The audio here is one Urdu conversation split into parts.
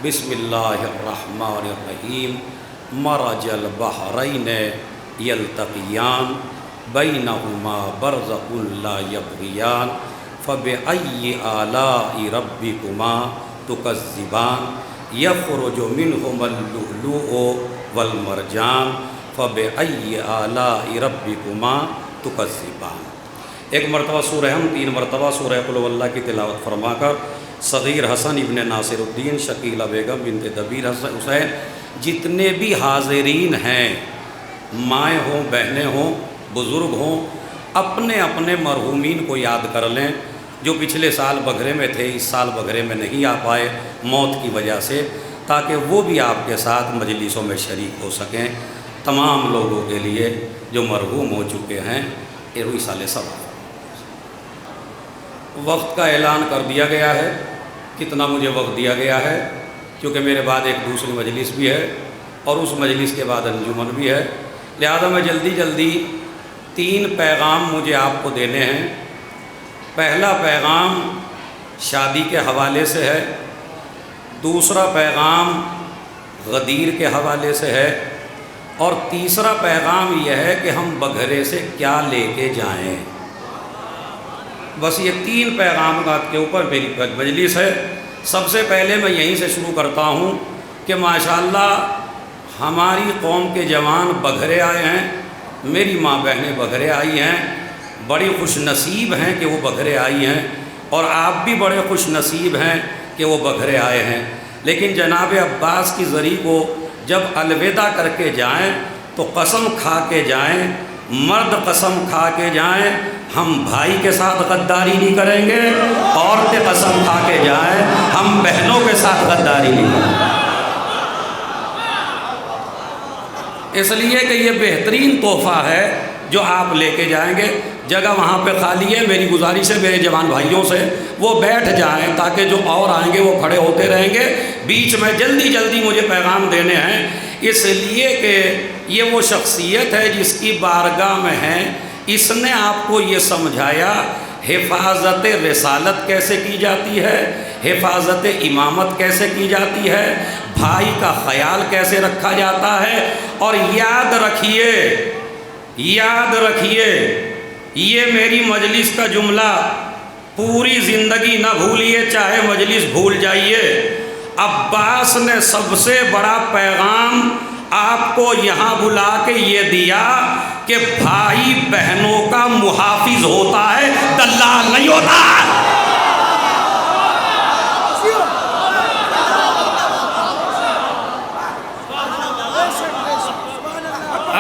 بسم اللہ الرحمن الرحیم مرج البحرین یلتقیان بینہما برزخ لا یبغیان فبأی آلاء ربکما تکذبان یخرج منہما اللؤلؤ والمرجان فبأی آلاء ربکما تکذبان۔ ایک مرتبہ سورہ ہم 3 مرتبہ سورہ قل هو اللہ کی تلاوت فرما کر صغیر حسن ابن ناصر الدین، شکیلہ بیگم بنت دبیر حسین، جتنے بھی حاضرین ہیں، مائیں ہوں، بہنیں ہوں، بزرگ ہوں، اپنے اپنے مرحومین کو یاد کر لیں جو پچھلے سال بگھرے میں تھے، اس سال بگھرے میں نہیں آ پائے موت کی وجہ سے، تاکہ وہ بھی آپ کے ساتھ مجلسوں میں شریک ہو سکیں۔ تمام لوگوں کے لیے جو مرحوم ہو چکے ہیں ایروی سال ثواب۔ وقت کا اعلان کر دیا گیا ہے، کتنا مجھے وقت دیا گیا ہے، کیونکہ میرے بعد ایک دوسری مجلس بھی ہے اور اس مجلس کے بعد انجمن بھی ہے، لہذا میں جلدی 3 پیغام مجھے آپ کو دینے ہیں۔ پہلا پیغام شادی کے حوالے سے ہے، دوسرا پیغام غدیر کے حوالے سے ہے، اور تیسرا پیغام یہ ہے کہ ہم بگھرے سے کیا لے کے جائیں۔ بس یہ 3 پیغامات کے اوپر میری مجلس ہے۔ سب سے پہلے میں یہیں سے شروع کرتا ہوں کہ ماشاءاللہ ہماری قوم کے جوان بگھرے آئے ہیں، میری ماں بہنیں بگھرے آئی ہیں، بڑی خوش نصیب ہیں کہ وہ بگھرے آئی ہیں، اور آپ بھی بڑے خوش نصیب ہیں کہ وہ بگھرے آئے ہیں۔ لیکن جناب عباس کی زری کو جب الوداع کر کے جائیں تو قسم کھا کے جائیں، مرد قسم کھا کے جائیں، ہم بھائی کے ساتھ غداری نہیں کریں گے، عورتیں قسم کھا کے جائیں، ہم بہنوں کے ساتھ غداری نہیں کریں گے۔ اس لیے کہ یہ بہترین تحفہ ہے جو آپ لے کے جائیں گے۔ جگہ وہاں پہ خالی ہے، میری گزارش ہے میرے جوان بھائیوں سے وہ بیٹھ جائیں تاکہ جو اور آئیں گے وہ کھڑے ہوتے رہیں گے۔ بیچ میں جلدی مجھے پیغام دینے ہیں، اس لیے کہ یہ وہ شخصیت ہے جس کی بارگاہ میں ہیں، اس نے آپ کو یہ سمجھایا حفاظت رسالت کیسے کی جاتی ہے، حفاظت امامت کیسے کی جاتی ہے، بھائی کا خیال کیسے رکھا جاتا ہے۔ اور یاد رکھیے یہ میری مجلس کا جملہ پوری زندگی نہ بھولیے، چاہے مجلس بھول جائیے۔ عباس نے سب سے بڑا پیغام آپ کو یہاں بلا کے یہ دیا کہ بھائی بہنوں کا محافظ ہوتا ہے، دلال نہیں ہوتا۔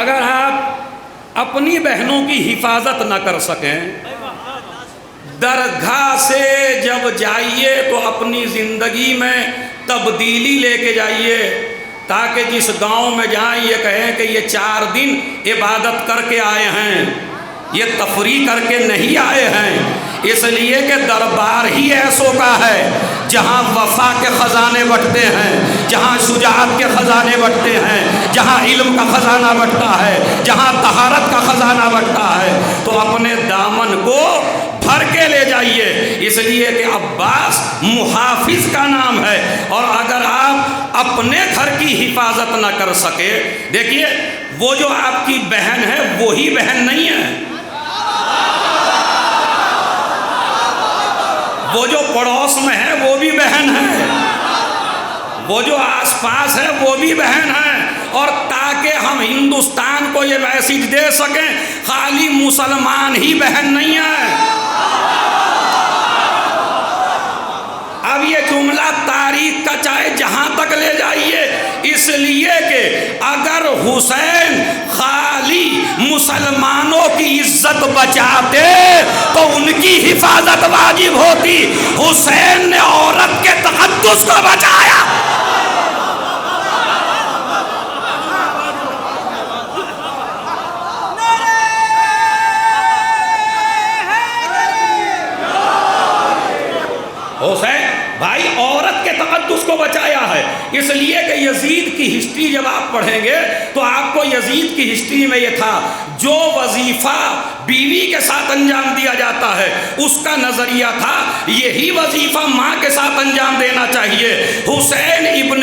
اگر آپ اپنی بہنوں کی حفاظت نہ کر سکیں، درگاہ سے جب جائیے تو اپنی زندگی میں تبدیلی لے کے جائیے، تاکہ جس گاؤں میں جائیں یہ کہیں کہ یہ 4 دن عبادت کر کے آئے ہیں، یہ تفریح کر کے نہیں آئے ہیں۔ اس لیے کہ دربار ہی ایسوں کا ہے جہاں وفا کے خزانے بٹتے ہیں، جہاں شجاعت کے خزانے بٹتے ہیں، جہاں علم کا خزانہ بٹتا ہے، جہاں طہارت کا خزانہ بٹتا ہے۔ تو اپنے دامن کو بھر کے لے جائیے، اس لیے کہ عباس محافظ کا نام ہے۔ اور اگر آپ اپنے گھر کی حفاظت نہ کر سکے، دیکھیے وہ جو آپ کی بہن ہے وہی بہن نہیں ہے، وہ جو پڑوس میں ہے وہ بھی بہن ہے، وہ جو آس پاس ہے وہ بھی بہن ہے۔ اور تاکہ ہم ہندوستان کو یہ میسج دے سکیں خالی مسلمان ہی بہن نہیں ہے۔ اب یہ جملہ تاریخ کا چاہے جہاں تک لے جائیے، اس لیے کہ اگر حسین خالی مسلمانوں کی عزت بچاتے تو ان کی حفاظت واجب ہوتی، حسین نے عورت کے تقدس کو بچایا۔ حسین بھائی عورت کے تقدس کو بچایا ہے، اس لیے کہ یزید کی ہسٹری جب آپ پڑھیں گے تو آپ کو یزید کی ہسٹری میں یہ تھا جو وظیفہ بیوی کے ساتھ انجام دیا جاتا ہے اس کا نظریہ تھا یہی وظیفہ ماں کے ساتھ انجام دینا چاہیے۔ حسین ابن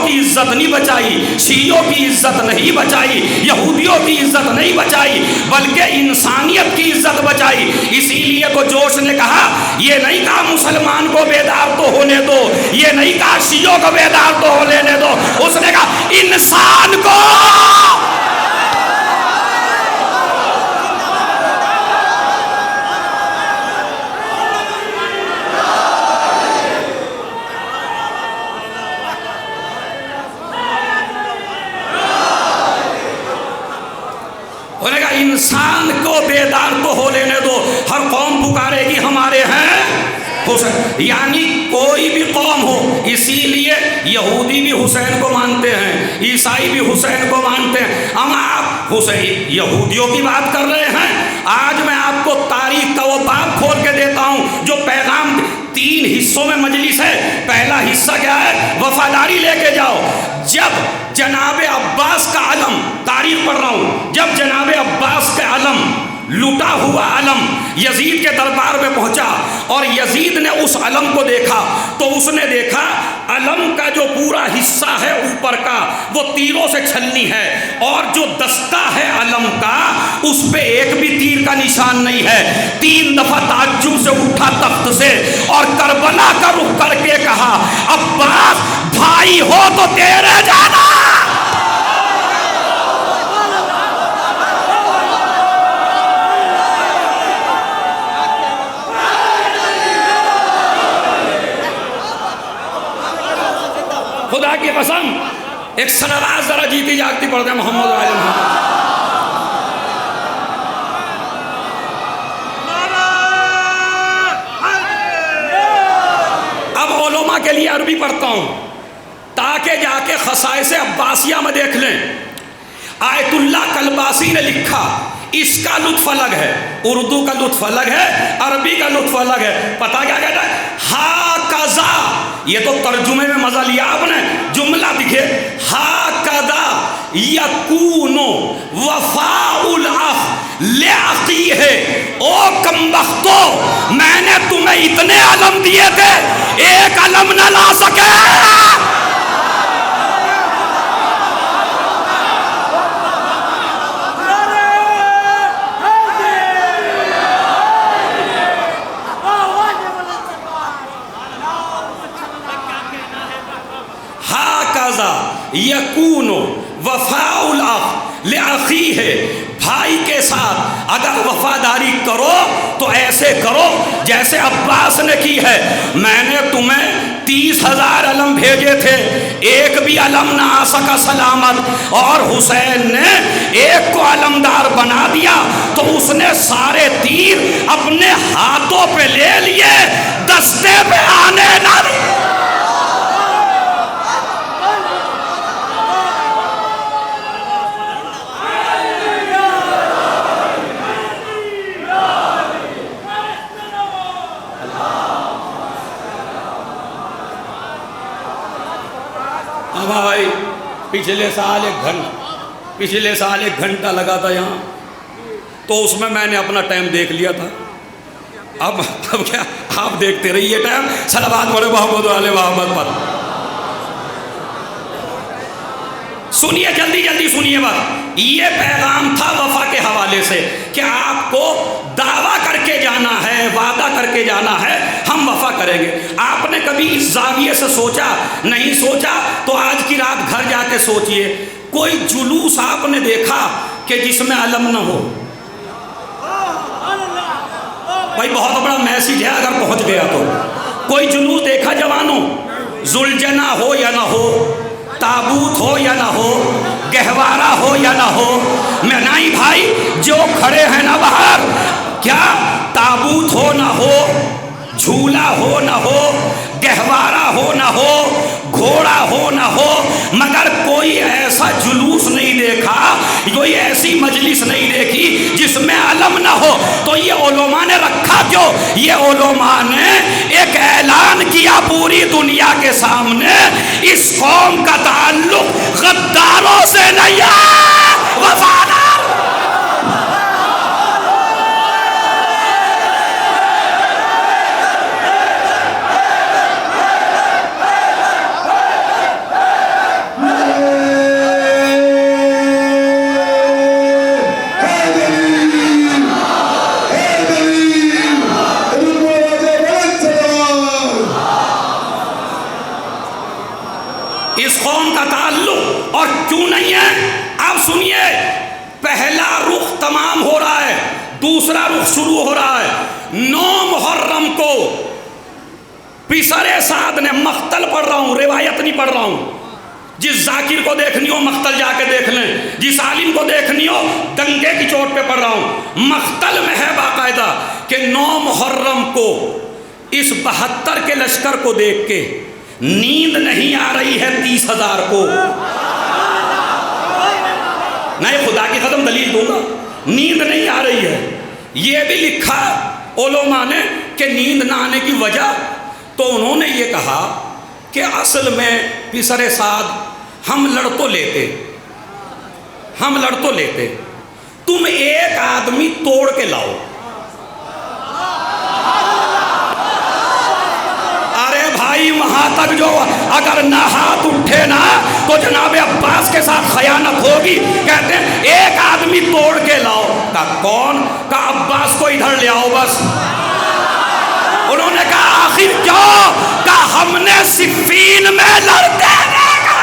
کی عزت نہیں بچائی، شیعوں کی عزت نہیں بچائی، یہودیوں کی عزت نہیں بچائی، بلکہ انسانیت کی عزت بچائی۔ اسی لیے تو جوش نے کہا، یہ نہیں کہا مسلمان کو بیدار تو ہونے دو، یہ نہیں کہا شیعوں کو بیدار تو ہو لینے دو، اس نے کہا انسان کو۔ انسان کو بیدار تو ہو لینے دو۔ ہر قوم پکارے گی ہمارے ہیں حسین، یعنی کوئی بھی قوم ہو، اسی لیے یہودی بھی حسین کو مانتے ہیں، عیسائی بھی حسین کو مانتے ہیں۔ ہم آپ حسین یہودیوں کی بات کر رہے ہیں، آج میں آپ کو تاریخ کا وہ باب کھول کے دیتا ہوں جو پیغام 3 حصوں میں مجلس ہے۔ پہلا حصہ کیا ہے؟ وفاداری لے کے جاؤ۔ جب جناب عباس کا علم، تاریخ پڑھ رہا ہوں، جب جناب عباس کا علم، لٹا ہوا علم یزید کے دربار میں پہنچا اور یزید نے اس علم کو دیکھا تو اس نے دیکھا علم کا جو پورا حصہ ہے اوپر کا وہ تیروں سے چھلنی ہے، اور جو دستہ ہے علم کا اس پہ ایک بھی تیر کا نشان نہیں ہے۔ 3 دفعہ تعجب سے اٹھا تخت سے اور کربلا کا رخ کر کے کہا، عباس بھائی ہو تو تیرے جانا۔ خدا کی قسم ایک صلوات ذرا جیتی جاگتی پڑھتے ہیں محمد علیہ محمد۔ اب علماء کے لیے عربی پڑھتا ہوں تاکہ جا کے خصائص عباسیہ میں دیکھ لیں۔ آیت اللہ کلباسی نے لکھا، اس کا لطف الگ ہے، اردو کا لطف الگ ہے، عربی کا لطف الگ ہے۔ پتہ کیا کہتا ہے؟ ہا کذا، یہ تو ترجمے میں مزہ لیا آپ نے، جملہ دکھے، ہا کذا یکون وفاء الاخ لعقیہ۔ او کم بختو، میں نے تمہیں اتنے علم دیے تھے، ایک علم نہ لا سکے۔ یکون وفاء الاخ لأخیہ، بھائی کے ساتھ اگر وفاداری کرو تو ایسے کرو جیسے عباس نے کی ہے۔ میں نے تمہیں 30,000 علم بھیجے تھے، ایک بھی علم نہ آ سکا سلامت، اور حسین نے ایک کو علمدار بنا دیا تو اس نے سارے تیر اپنے ہاتھوں پہ لے لیے، دستے پہ آنے نہ دیے۔ بھائی پچھلے سال ایک گھنٹہ لگا تھا یہاں، تو اس میں نے اپنا ٹائم دیکھ لیا تھا۔ اب کیا آپ دیکھتے رہیے ٹائم، صلوات پڑھے محمد علیہ محمد پر۔ سنیے جلدی جلدی سنیے بات، یہ پیغام تھا وفا کے حوالے سے کہ آپ کو دعویٰ کر کے جانا ہے، وعدہ کر کے جانا ہے، ہم وفا کریں گے۔ آپ نے کبھی اس زاویے سے سوچا؟ نہیں سوچا تو آج کی رات گھر جا کے سوچئے، کوئی جلوس آپ نے دیکھا کہ جس میں علم نہ ہو؟ بھائی بہت بڑا میسیج ہے اگر پہنچ گیا تو۔ کوئی جلوس دیکھا جوانوں؟ ذوالجناح ہو یا نہ ہو، تابوت ہو یا نہ ہو، گہوارہ ہو یا نہ ہو، میں نہیں بھائی جو کھڑے ہیں نا باہر، کیا تابوت ہو نہ ہو، جھولا ہو نہ ہو، گہوارہ ہو نہ ہو، گھوڑا ہو نہ ہو، مگر کوئی ایسا جلوس نہیں دیکھا، کوئی ایسی مجلس نہیں دیکھی جس میں علم نہ ہو۔ تو یہ علماء نے رکھا کیوں؟ یہ علماء نے ایک اعلان کیا پوری دنیا کے سامنے، اس قوم کا تعلق غداروں سے نہیں ہے، وفادار۔ اس قوم کا تعلق اور کیوں نہیں ہے؟ آپ سنیے، پہلا رخ تمام ہو رہا ہے، دوسرا رخ شروع ہو رہا ہے۔ 9 محرم کو پسر سعد نے، مقتل پڑھ رہا ہوں، روایت نہیں پڑھ رہا ہوں، جس ذاکر کو دیکھنی ہو مقتل جا کے دیکھ لیں، جس عالم کو دیکھنی ہو دنگے کی چوٹ پہ پڑھ رہا ہوں، مقتل میں ہے باقاعدہ کہ 9 محرم کو اس 72 کے لشکر کو دیکھ کے نیند نہیں آ رہی ہے 30,000 کو۔ میں خدا کی قسم دلیل دوں گا، نیند نہیں آ رہی ہے۔ یہ بھی لکھا علماء نے کہ نیند نہ آنے کی وجہ، تو انہوں نے یہ کہا کہ اصل میں پسر سعد ہم لڑ تو لیتے، تم ایک آدمی توڑ کے لاؤ۔ ارے بھائی وہاں تک جو اگر نہ ہاتھ اٹھے نا تو جناب عباس کے ساتھ خیانت ہوگی۔ کہتے ہیں ایک آدمی توڑ کے لاؤ۔ کہا کون؟ کہا عباس کو ادھر لے آؤ بس۔ انہوں نے کہا آخر کیوں؟ کہا ہم نے صفین میں لڑتے دیکھا۔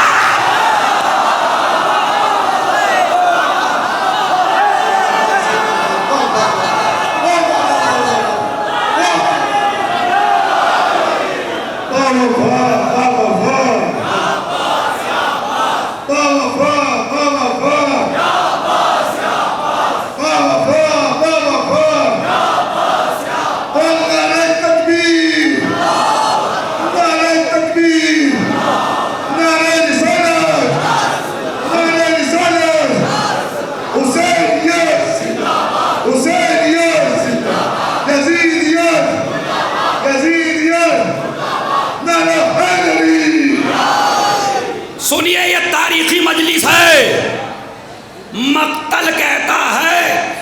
سنیے یہ تاریخی مجلس ہے۔ مقتل کہتا ہے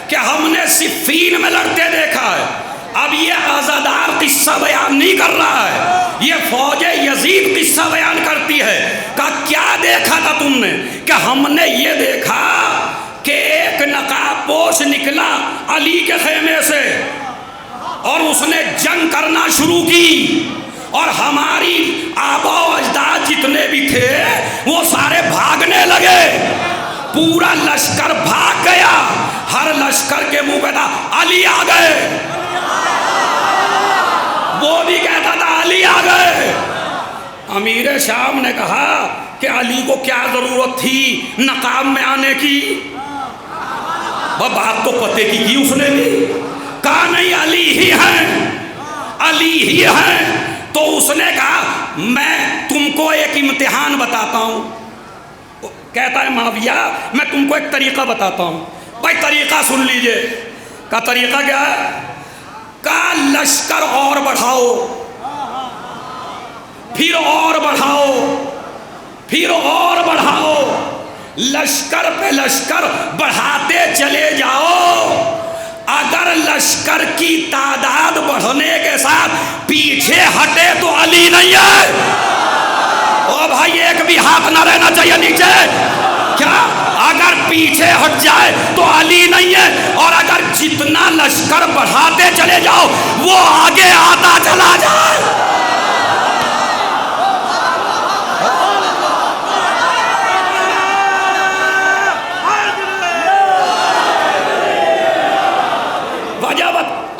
کہ ہم نے صفین میں لڑتے دیکھا ہے۔ اب یہ عزادار قصہ بیان نہیں کر رہا ہے، یہ فوج یزید قصہ بیان کرتی ہے۔ کہا کیا دیکھا تھا تم نے؟ کہ ہم نے یہ دیکھا کہ ایک نقاب پوش نکلا علی کے خیمے سے اور اس نے جنگ کرنا شروع کی، اور ہماری آبا و اجداد جتنے بھی تھے وہ سارے بھاگنے لگے، پورا لشکر بھاگ گیا، ہر لشکر کے منہ پہ تھا علی آ گئے، وہ بھی کہتا تھا علی آ گئے۔ امیر شام نے کہا کہ علی کو کیا ضرورت تھی نقاب میں آنے کی؟ بات تو پتے کی اس نے بھی کہا نہیں علی ہی ہیں، علی ہی ہیں۔ تو اس نے کہا میں تم کو ایک امتحان بتاتا ہوں۔ کہتا ہے معاویہ میں تم کو ایک طریقہ بتاتا ہوں، بھائی طریقہ سن لیجئے۔ کہا طریقہ کیا ہے؟ کہا لشکر اور بڑھاؤ، پھر اور بڑھاؤ، پھر اور بڑھاؤ، لشکر پہ لشکر بڑھاتے چلے جاؤ۔ اگر لشکر کی تعداد بڑھنے کے ساتھ پیچھے ہٹے تو علی نہیں ہے۔ او بھائی ایک بھی ہاتھ نہ رہنا چاہیے نیچے۔ کیا اگر پیچھے ہٹ جائے تو علی نہیں ہے، اور اگر جتنا لشکر بڑھاتے چلے جاؤ وہ آگے آتا چلا جائے۔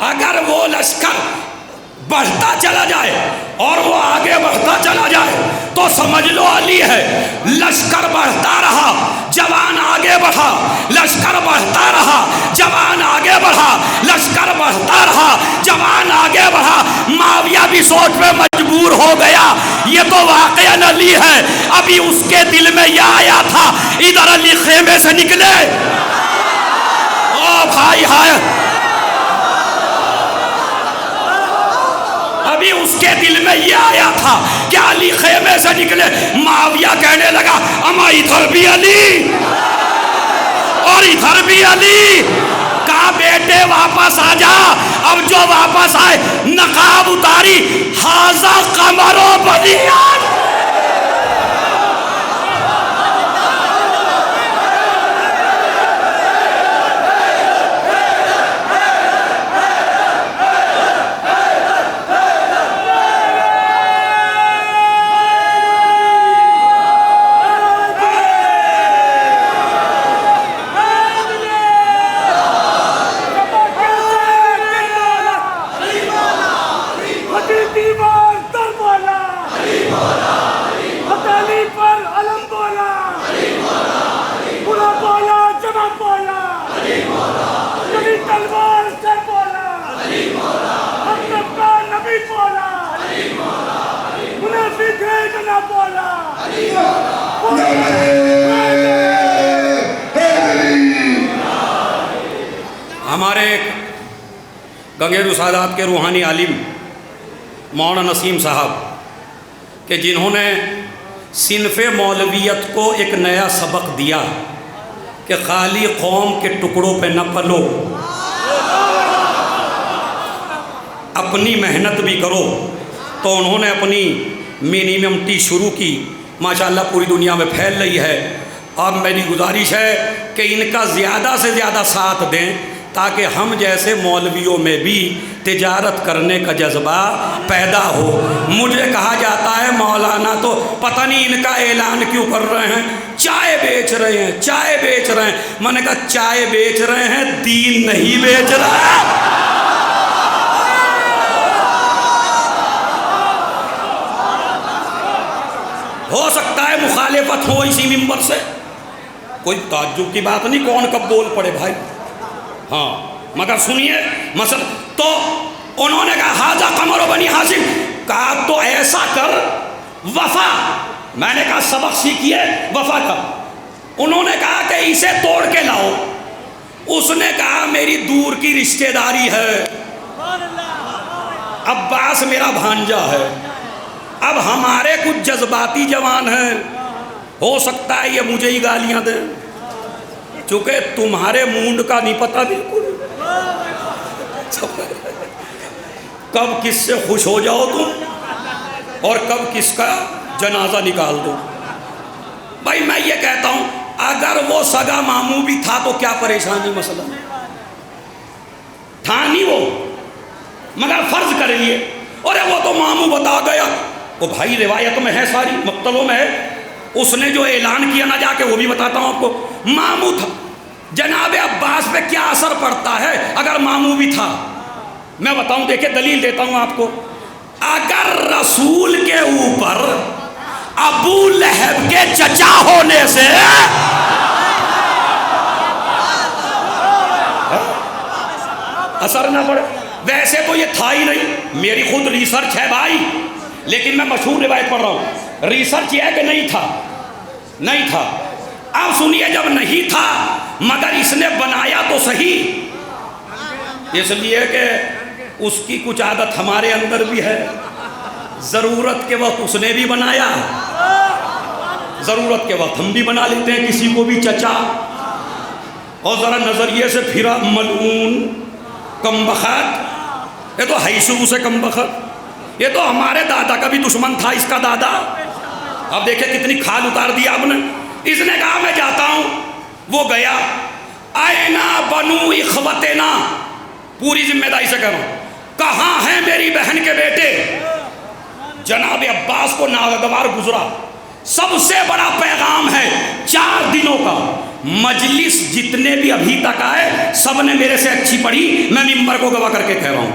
اگر وہ لشکر بڑھتا چلا جائے اور وہ آگے بڑھتا چلا جائے تو سمجھ لو علی ہے۔ لشکر بڑھتا رہا، جوان آگے بڑھا، لشکر بڑھتا رہا، جوان آگے بڑھا، لشکر بڑھتا رہا، جوان آگے بڑھا۔ معاویہ بھی سوچ میں مجبور ہو گیا، یہ تو واقعاً علی ہے۔ ابھی اس کے دل میں یہ آیا تھا ادھر علی خیمے سے نکلے۔ او بھائی ہائے، ابھی اس کے دل میں یہ آیا تھا کہ علی خیمے سے نکلے۔ معاویہ کہنے لگا اما ادھر بھی علی اور ادھر بھی علی۔ کہا بیٹے واپس آ جا۔ اب جو واپس آئے نقاب اتاری، حاذا قمر و بدیان۔ نبی تلوار سے بولا، مطلب کا نبی بولا، منافق ہے کہ نہ بولا، ہمارے گنگیرو سادات کے روحانی عالم مولانا نسیم صاحب کہ جنہوں نے صنف مولویت کو ایک نیا سبق دیا کہ خالی قوم کے ٹکڑوں پہ نہ پلو، اپنی محنت بھی کرو، تو انہوں نے اپنی منیمم ٹی شروع کی، ماشاءاللہ پوری دنیا میں پھیل رہی ہے۔ اور میری گزارش ہے کہ ان کا زیادہ سے زیادہ ساتھ دیں تاکہ ہم جیسے مولویوں میں بھی تجارت کرنے کا جذبہ پیدا ہو۔ مجھے کہا جاتا ہے مولانا تو پتہ نہیں ان کا اعلان کیوں کر رہے ہیں، چائے بیچ رہے ہیں، چائے بیچ رہے ہیں۔ میں نے کہا چائے بیچ رہے ہیں، دین نہیں بیچ رہا۔ ہو سکتا ہے مخالفت ہو اسی منبر سے، کوئی تعجب کی بات نہیں، کون کب بول پڑے بھائی، ہاں مگر سنیے مثلا تو انہوں نے کہا حاضہ قمر و بنی ہاشم، کہا تو ایسا کر وفا، میں نے کہا سبق سیکھیے وفا کا، انہوں نے کہا کہ اسے توڑ کے لاؤ، اس نے کہا میری دور کی رشتہ داری ہے، عباس میرا بھانجا ہے، اب ہمارے کچھ جذباتی جوان ہیں، ہو سکتا ہے یہ مجھے ہی گالیاں دیں، چونکہ تمہارے مونڈ کا نہیں پتہ بالکل، کب کس سے خوش ہو جاؤ تم اور کب کس کا جنازہ نکال دو۔ بھائی میں یہ کہتا ہوں اگر وہ سگا ماموں بھی تھا تو کیا پریشانی، مسئلہ تھا نہیں وہ، مگر فرض کر لیے اور وہ تو ماموں بتا گیا، وہ بھائی روایت میں ہے، ساری مقتلوں میں ہے، اس نے جو اعلان کیا نہ جا کے وہ بھی بتاتا ہوں آپ کو، ماموں تھا۔ جناب عباس پہ کیا اثر پڑتا ہے اگر ماموں بھی تھا؟ میں بتاؤں، دیکھیں دلیل دیتا ہوں آپ کو، اگر رسول کے اوپر ابو لہب کے چچا ہونے سے اثر نہ پڑے، ویسے تو یہ تھا ہی نہیں، میری خود ریسرچ ہے بھائی، لیکن میں مشہور روایت پڑھ رہا ہوں، ریسرچ یہ ہے کہ نہیں تھا، نہیں تھا۔ اب سنیے جب نہیں تھا مگر اس نے بنایا تو صحیح، اس لیے کہ اس کی کچھ عادت ہمارے اندر بھی ہے، ضرورت کے وقت اس نے بھی بنایا، ضرورت کے وقت ہم بھی بنا لیتے ہیں کسی کو بھی چچا، اور ذرا نظریے سے پھرا ملعون کم بخت، یہ تو ہے شروع سے کم بخت، یہ تو ہمارے دادا کا بھی دشمن تھا اس کا دادا، اب دیکھیں کتنی کھال اتار دیا آپ نے۔ اس نے کہا میں جاتا ہوں، وہ گیا، اینا بنو اخوتنا، پوری ذمہ داری سے کہہ رہا ہوں، کہاں ہیں میری بہن کے بیٹے؟ جناب عباس کو ناگوار گزرا، سب سے بڑا پیغام ہے 4 دنوں کا، مجلس جتنے بھی ابھی تک آئے سب نے میرے سے اچھی پڑھی، میں ممبر کو گواہ کر کے کہہ رہا ہوں،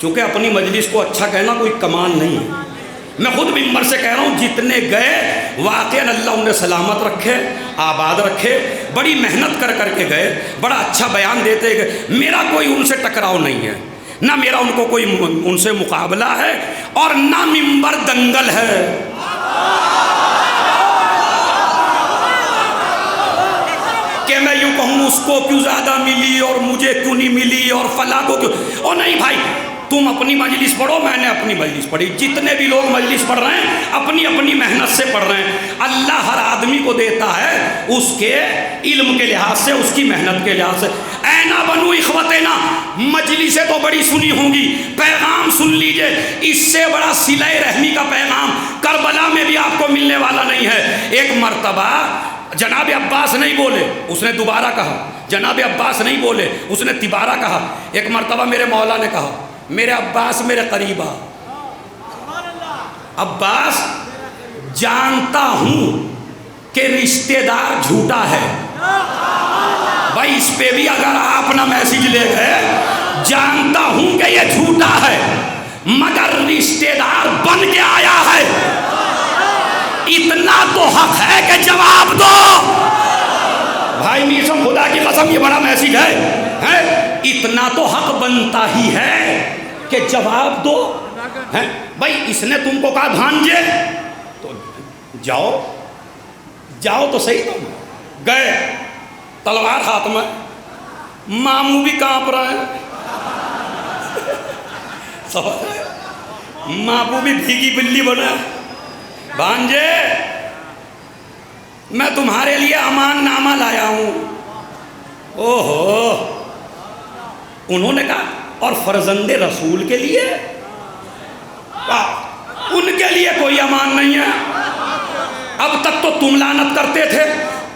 چونکہ اپنی مجلس کو اچھا کہنا کوئی کمال نہیں ہے، میں خود ممبر سے کہہ رہا ہوں جتنے گئے واقعاً اللہ انہیں سلامت رکھے، آباد رکھے، بڑی محنت کر کر کے گئے، بڑا اچھا بیان دیتے گئے، میرا کوئی ان سے ٹکراؤ نہیں ہے، نہ میرا ان کو کوئی ان سے مقابلہ ہے، اور نہ ممبر دنگل ہے۔ کہ میں یوں کہوں اس کو کیوں زیادہ ملی اور مجھے کیوں نہیں ملی اور فلاں کو کیوں، اور نہیں بھائی تم اپنی مجلس پڑھو، میں نے اپنی مجلس پڑھی، جتنے بھی لوگ مجلس پڑھ رہے ہیں اپنی اپنی محنت سے پڑھ رہے ہیں، اللہ ہر آدمی کو دیتا ہے اس کے علم کے لحاظ سے، اس کی محنت کے لحاظ سے۔ اینا بنو اخوتنا، مجلسیں تو بڑی سنی ہوں گی، پیغام سن لیجئے، اس سے بڑا صلہ رحمی کا پیغام کربلا میں بھی آپ کو ملنے والا نہیں ہے۔ ایک مرتبہ جناب عباس نہیں بولے، اس نے دوبارہ کہا، جناب عباس نہیں بولے، اس نے تبارہ کہا، ایک مرتبہ میرے مولا نے کہا میرے عباس میرے قریب آ، عباس جانتا ہوں کہ رشتہ دار جھوٹا ہے، بھائی اس پہ بھی اگر آپ نہ میسیج لے گئے، جانتا ہوں کہ یہ جھوٹا ہے مگر رشتہ دار بن کے آیا ہے، اتنا تو حق ہے کہ جواب دو۔ بھائی بھائی میسم خدا کی قسم یہ بڑا میسج ہے، اتنا تو حق بنتا ہی ہے کہ جواب دو. بھائی اس نے تم کو کہا بھانجے تو جاؤ تو صحیح. تم گئے تلوار ہاتھ میں، ماموں بھی کانپ رہے ہیں، ماموں بھی بھیگی بلی بنا. بھانجے میں تمہارے لیے امان نامہ لایا ہوں. اوہو. انہوں نے کہا اور فرزند رسول کے لیے؟ ان کے لیے کوئی امان نہیں ہے. اب تک تو تم لعنت کرتے تھے،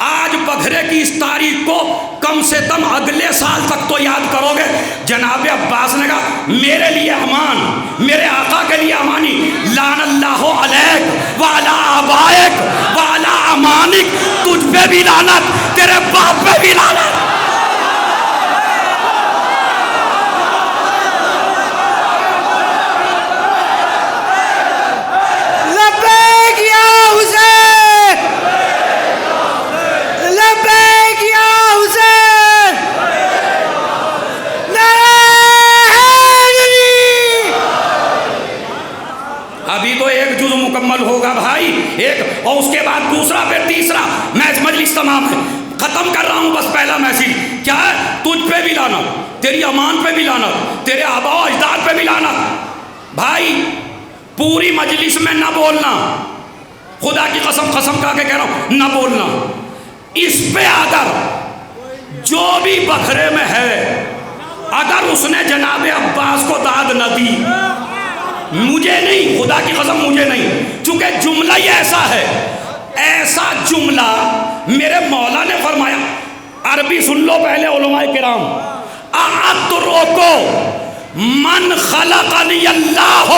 آج بگھرے کی اس تاریخ کو کم سے کم اگلے سال تک تو یاد کرو گے. جناب عباس نے کہا میرے لیے امان، میرے آقا کے لیے امانی. لعن اللہ علیک وعلی آبائک وعلی امانک. تجھ پہ بھی لعنت، تیرے باپ پہ بھی لعنت. مکمل ہوگا بھائی ایک، اور اس کے بعد دوسرا پھر تیسرا. مجلس تمام ہے، ختم کر رہا ہوں. بس پہلا میسج کیا ہے؟ تجھ پہ بھی لعنت، تیری امان پہ بھی لعنت، تیرے آبا و اجداد پہ بھی لعنت. بھائی پوری مجلس میں نہ بولنا، خدا کی قسم کھا کے کہہ رہا ہوں نہ بولنا. اس پہ اگر جو بھی بکھرے میں ہے، اگر اس نے جناب عباس کو داد نہ دی، مجھے نہیں، خدا کی قسم مجھے نہیں، چونکہ جملہ یہ ایسا ہے، ایسا جملہ میرے مولا نے فرمایا. عربی سن لو پہلے علماء کرام. اَعْتُرُكُ مَنْ خَلَقَنِيَ اللَّهُ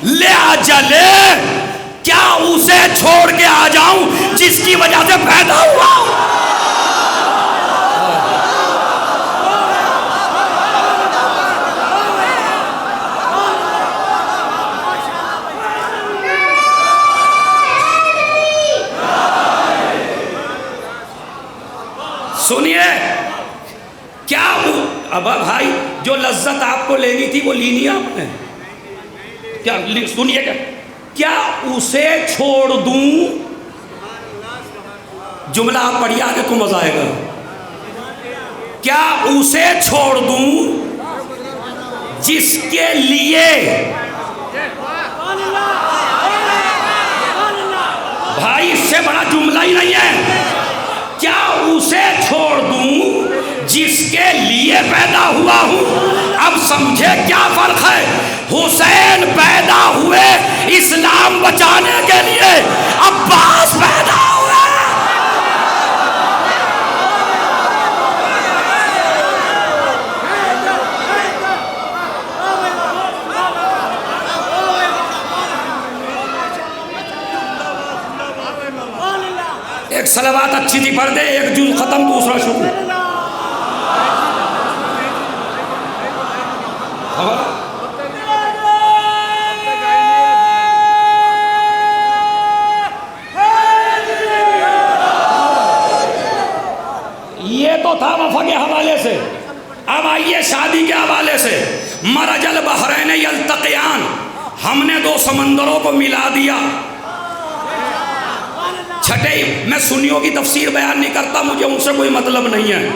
لِأَجَلِهِ. کیا اسے چھوڑ کے آ جاؤں جس کی وجہ سے پیدا ہوا؟ سنیے کیا اب بھائی جو لذت آپ کو لینی تھی وہ لینی آپ نے کیا؟ سنیے کیا اسے چھوڑ دوں؟ جملہ آپ پڑھیے آگے تو مزہ آئے گا. کیا اسے چھوڑ دوں جس کے لیے؟ بھائی اس سے بڑا جملہ ہی نہیں ہے. کیا اسے چھوڑ دوں جس کے لیے پیدا ہوا ہوں؟ اب سمجھے کیا فرق ہے؟ حسین پیدا ہوئے اسلام بچانے کے لیے، عباس پیدا ہوئے. ایک صلوات اچھی تھی پڑھ دے، ایک جز ختم دوسرا شروع. یہ تو تھا وفا کے حوالے سے. اب آئیے شادی کے حوالے سے. مرج البحرین یلتقیان، ہم نے دو سمندروں کو ملا دیا. چھٹے میں سنیوں کی تفسیر بیان نہیں کرتا، مجھے ان سے کوئی مطلب نہیں ہے،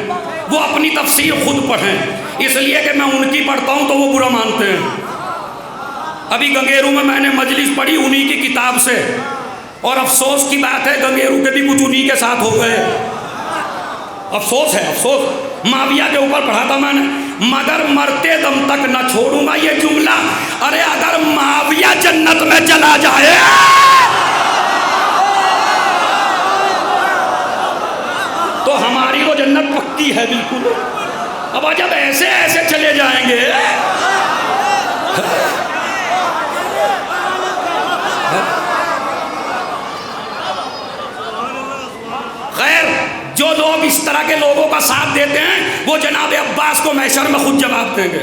وہ اپنی تفسیر خود پڑھیں. اس لیے کہ میں ان کی پڑھتا ہوں تو وہ برا مانتے ہیں. ابھی گنگیرو میں نے مجلس پڑھی انہی کی کتاب سے، اور افسوس کی بات ہے گنگیرو کے بھی کچھ انہی کے ساتھ ہو گئے. افسوس ہے، افسوس. معاویہ کے اوپر پڑھا تھا میں نے، مگر مرتے دم تک نہ چھوڑوں گا یہ جملہ. ارے اگر معاویہ جنت میں چلا جائے تو ہماری تو جنت پکی ہے بالکل. اب جب ایسے ایسے چلے جائیں گے، خیر جو لوگ اس طرح کے لوگوں کا ساتھ دیتے ہیں وہ جناب عباس کو محشر میں خود جواب دیں گے.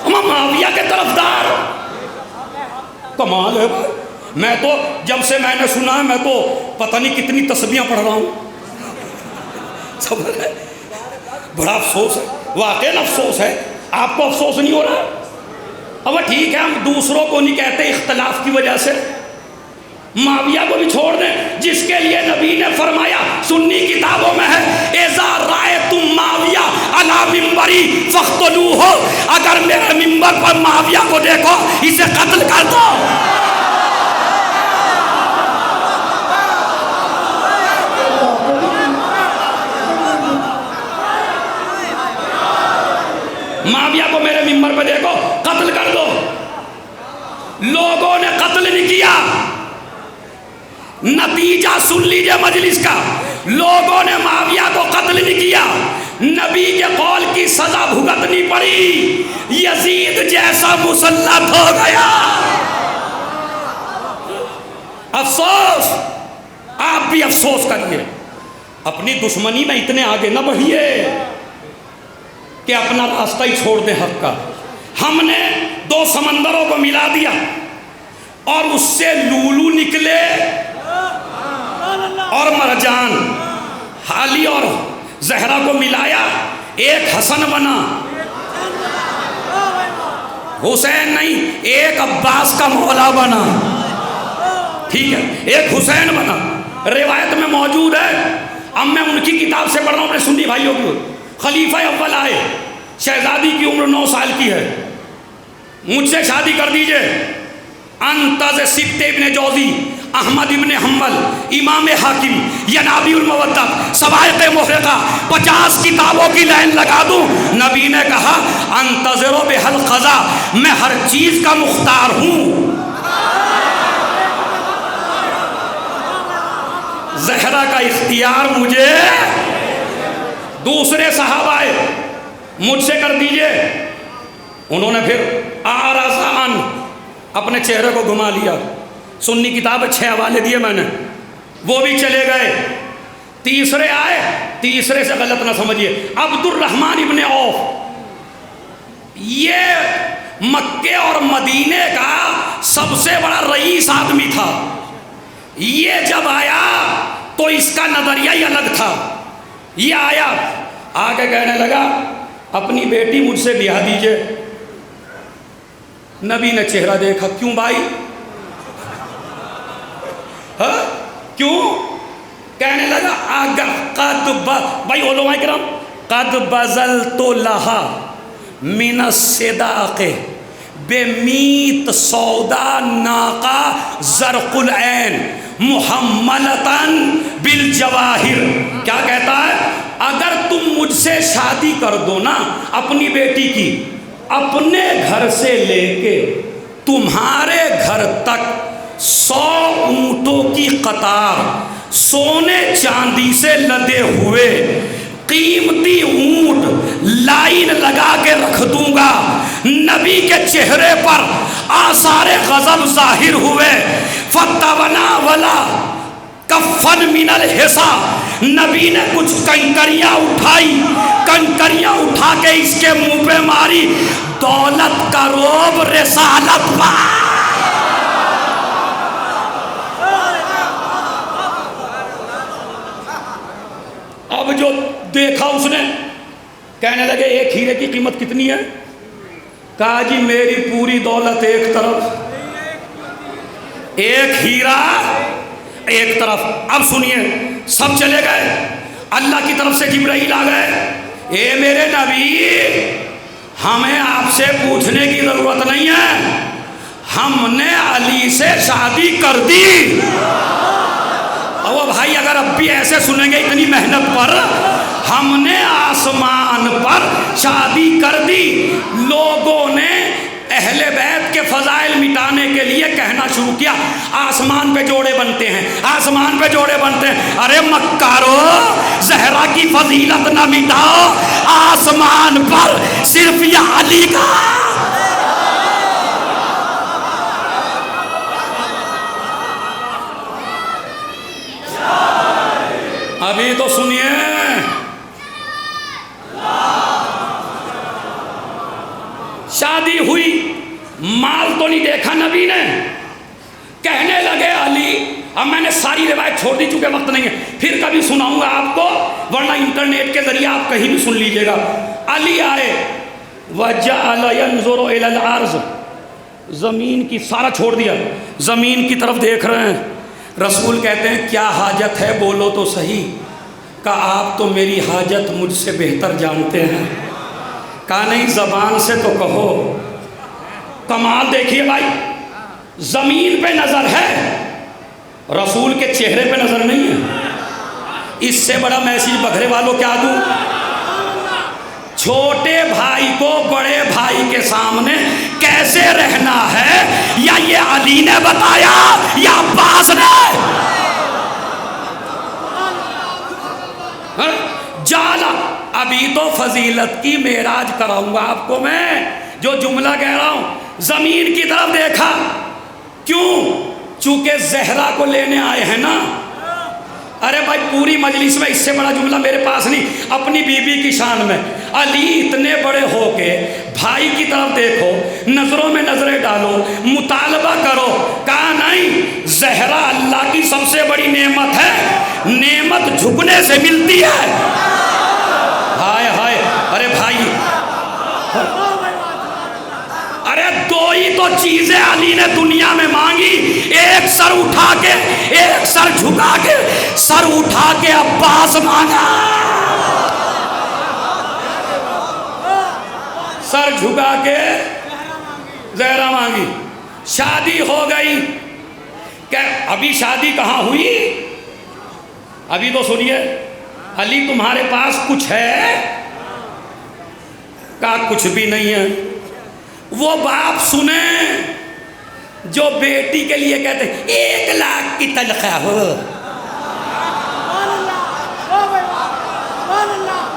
ہم معاویہ کے طرفدار. کمال ہے بھائی. میں تو جب سے میں نے سنا ہے میں تو پتہ نہیں کتنی تسبیحاں پڑھ رہا ہوں. صبر ہے، بڑا افسوس ہے، واقعی افسوس ہے. آپ کو افسوس نہیں ہو رہا؟ اب ٹھیک ہے ہم دوسروں کو نہیں کہتے اختلاف کی وجہ سے، معاویہ کو بھی چھوڑ دیں جس کے لیے نبی نے فرمایا سنی کتابوں میں ہے اذا رأیتم معاویہ علی منبری فاقتلوہ، اگر میرے منبر پر معاویہ کو دیکھو اسے قتل کر دو. معاویہ کو میرے منبر پہ دیکھو قتل کر دو. لوگوں نے قتل نہیں کیا، نتیجہ سن لیجئے مجلس کا، لوگوں نے معاویہ کو قتل نہیں کیا، نبی کے قول کی سزا بھگتنی پڑی، یزید جیسا مسلط ہو گیا. افسوس، آپ بھی افسوس کریے، اپنی دشمنی میں اتنے آگے نہ بڑھیے کہ اپنا راستہ ہی چھوڑ دیں حق کا. ہم نے دو سمندروں کو ملا دیا اور اس سے لولو نکلے اور مرجان، علی اور زہرا کو ملایا ایک حسن بنا، حسین نہیں ایک عباس کا مولا بنا، ٹھیک ہے ایک حسین بنا. روایت میں موجود ہے، اب میں ان کی کتاب سے پڑھ رہا ہوں اپنے سنی بھائیوں کو. خلیفہ اول آئے، شہزادی کی عمر 9 سال کی ہے، مجھ سے شادی کر دیجئے. انتظ سبت ابن جوزی، احمد ابن حنبل، امام حاکم، ینابی المودت، سوائق محرقہ، 50 کتابوں کی لائن لگا دوں. نبی نے کہا انتظروا بحل قضا، میں ہر چیز کا مختار ہوں. زہرا کا اختیار مجھے. دوسرے صحابہ آئے، مجھ سے کر دیجئے. انہوں نے پھر آرازان اپنے چہرے کو گھما لیا. سنی کتاب 6 حوالے دیے میں نے، وہ بھی چلے گئے. تیسرے آئے، تیسرے سے غلط نہ سمجھیے، عبد الرحمن ابن عوف، یہ مکے اور مدینے کا سب سے بڑا رئیس آدمی تھا. یہ جب آیا تو اس کا نظریہ ہی الگ تھا. یہ آیا آگے کہنے لگا اپنی بیٹی مجھ سے بیاہ دیجئے. نبی نے چہرہ دیکھا، کیوں بھائی؟ ہاں کیوں؟ کہنے لگا اگر بھائی علماء کرام قد بذلت لها من الصداق بمیت سودا ناقہ زرق العین محملتاً بالجواہر. کیا کہتا ہے؟ اگر تم مجھ سے شادی کر دو نا اپنی بیٹی کی، اپنے گھر سے لے کے تمہارے گھر تک 100 اونٹوں کی قطار سونے چاندی سے لدے ہوئے قیمتی اونٹ لائن لگا کے رکھ دوں گا. نبی کے چہرے پر آثار غضب ظاہر ہوئے. فتناولا کفن من الحصا، نبی نے کچھ کنکریاں اٹھائی، کنکریاں اٹھا کے اس کے منہ پہ ماری. دولت کا روب رسالت پا. اب جو دیکھا اس نے کہنے لگے ایک ہیرے کی قیمت کتنی ہے؟ کہا جی میری پوری دولت ایک طرف، ایک ہیرا ایک طرف. اب سنیے، سب چلے گئے. اللہ کی طرف سے جبرائیل آ گئے، اے میرے نبی ہمیں آپ سے پوچھنے کی ضرورت نہیں ہے، ہم نے علی سے شادی کر دی. او بھائی اگر اب بھی ایسے سنیں گے اتنی محنت پر، ہم نے آسمان پر شادی کر دی. لوگوں نے اہل بیت کے فضائل مٹانے کے لیے کہنا شروع کیا آسمان پہ جوڑے بنتے ہیں، آسمان پہ جوڑے بنتے ہیں. ارے مکارو، زہرا کی فضیلت نہ مٹاؤ، آسمان پر صرف یہ علی کا. ابھی تو سنیے، شادی ہوئی، مال تو نہیں دیکھا نبی نے. کہنے لگے علی اب میں نے ساری روایت چھوڑ دی چونکہ وقت نہیں ہے، پھر کبھی سناؤں گا آپ کو، ورنہ انٹرنیٹ کے ذریعے آپ کہیں بھی سن لیجئے گا۔ علی آئے وَجَعَلَ يَنْظُرُ إِلَى الْأَرْضِ، زمین کی سارا چھوڑ دیا، زمین کی طرف دیکھ رہے ہیں۔ رسول کہتے ہیں کیا حاجت ہے بولو تو صحیح، کہا آپ تو میری حاجت مجھ سے بہتر جانتے ہیں، کہا نہیں زبان سے تو کہو۔ کمال دیکھیے بھائی، زمین پہ نظر ہے، رسول کے چہرے پہ نظر نہیں ہے۔ اس سے بڑا میسیج بگھرے والوں کیا دوں؟ چھوٹے بھائی کو بڑے بھائی کے سامنے کیسے رہنا ہے، یا یہ علی نے بتایا یا عباس نے؟ جالا، ابھی تو فضیلت کی معراج کراؤں گا آپ کو میں، جو جملہ کہہ رہا ہوں۔ زمین کی طرف دیکھا، کیوں؟ چونکہ زہرا کو لینے آئے ہیں نا۔ ارے بھائی پوری مجلس میں اس سے بڑا جملہ میرے پاس نہیں، اپنی بیوی کی شان میں۔ علی اتنے بڑے ہو کے بھائی کی طرف دیکھو، نظروں میں نظریں ڈالو، مطالبہ کرو، کہا نہیں زہرا اللہ کی سب سے بڑی نعمت ہے، نعمت جھکنے سے ملتی ہے۔ ہائے ہائے، ارے بھائی، ارے دو ہی تو چیزیں علی نے دنیا میں مانگی، ایک سر اٹھا کے، ایک سر جھکا کے۔ سر اٹھا کے عباس مانگا، سر جھکا کے زہرا مانگی۔ شادی ہو گئی، کہ ابھی شادی کہاں ہوئی؟ ابھی تو سنیے، علی تمہارے پاس کچھ ہے؟ کہا کچھ بھی نہیں ہے۔ وہ باپ سنیں جو بیٹی کے لیے کہتے ہیں 1 لاکھ کی تنخواہ ہو،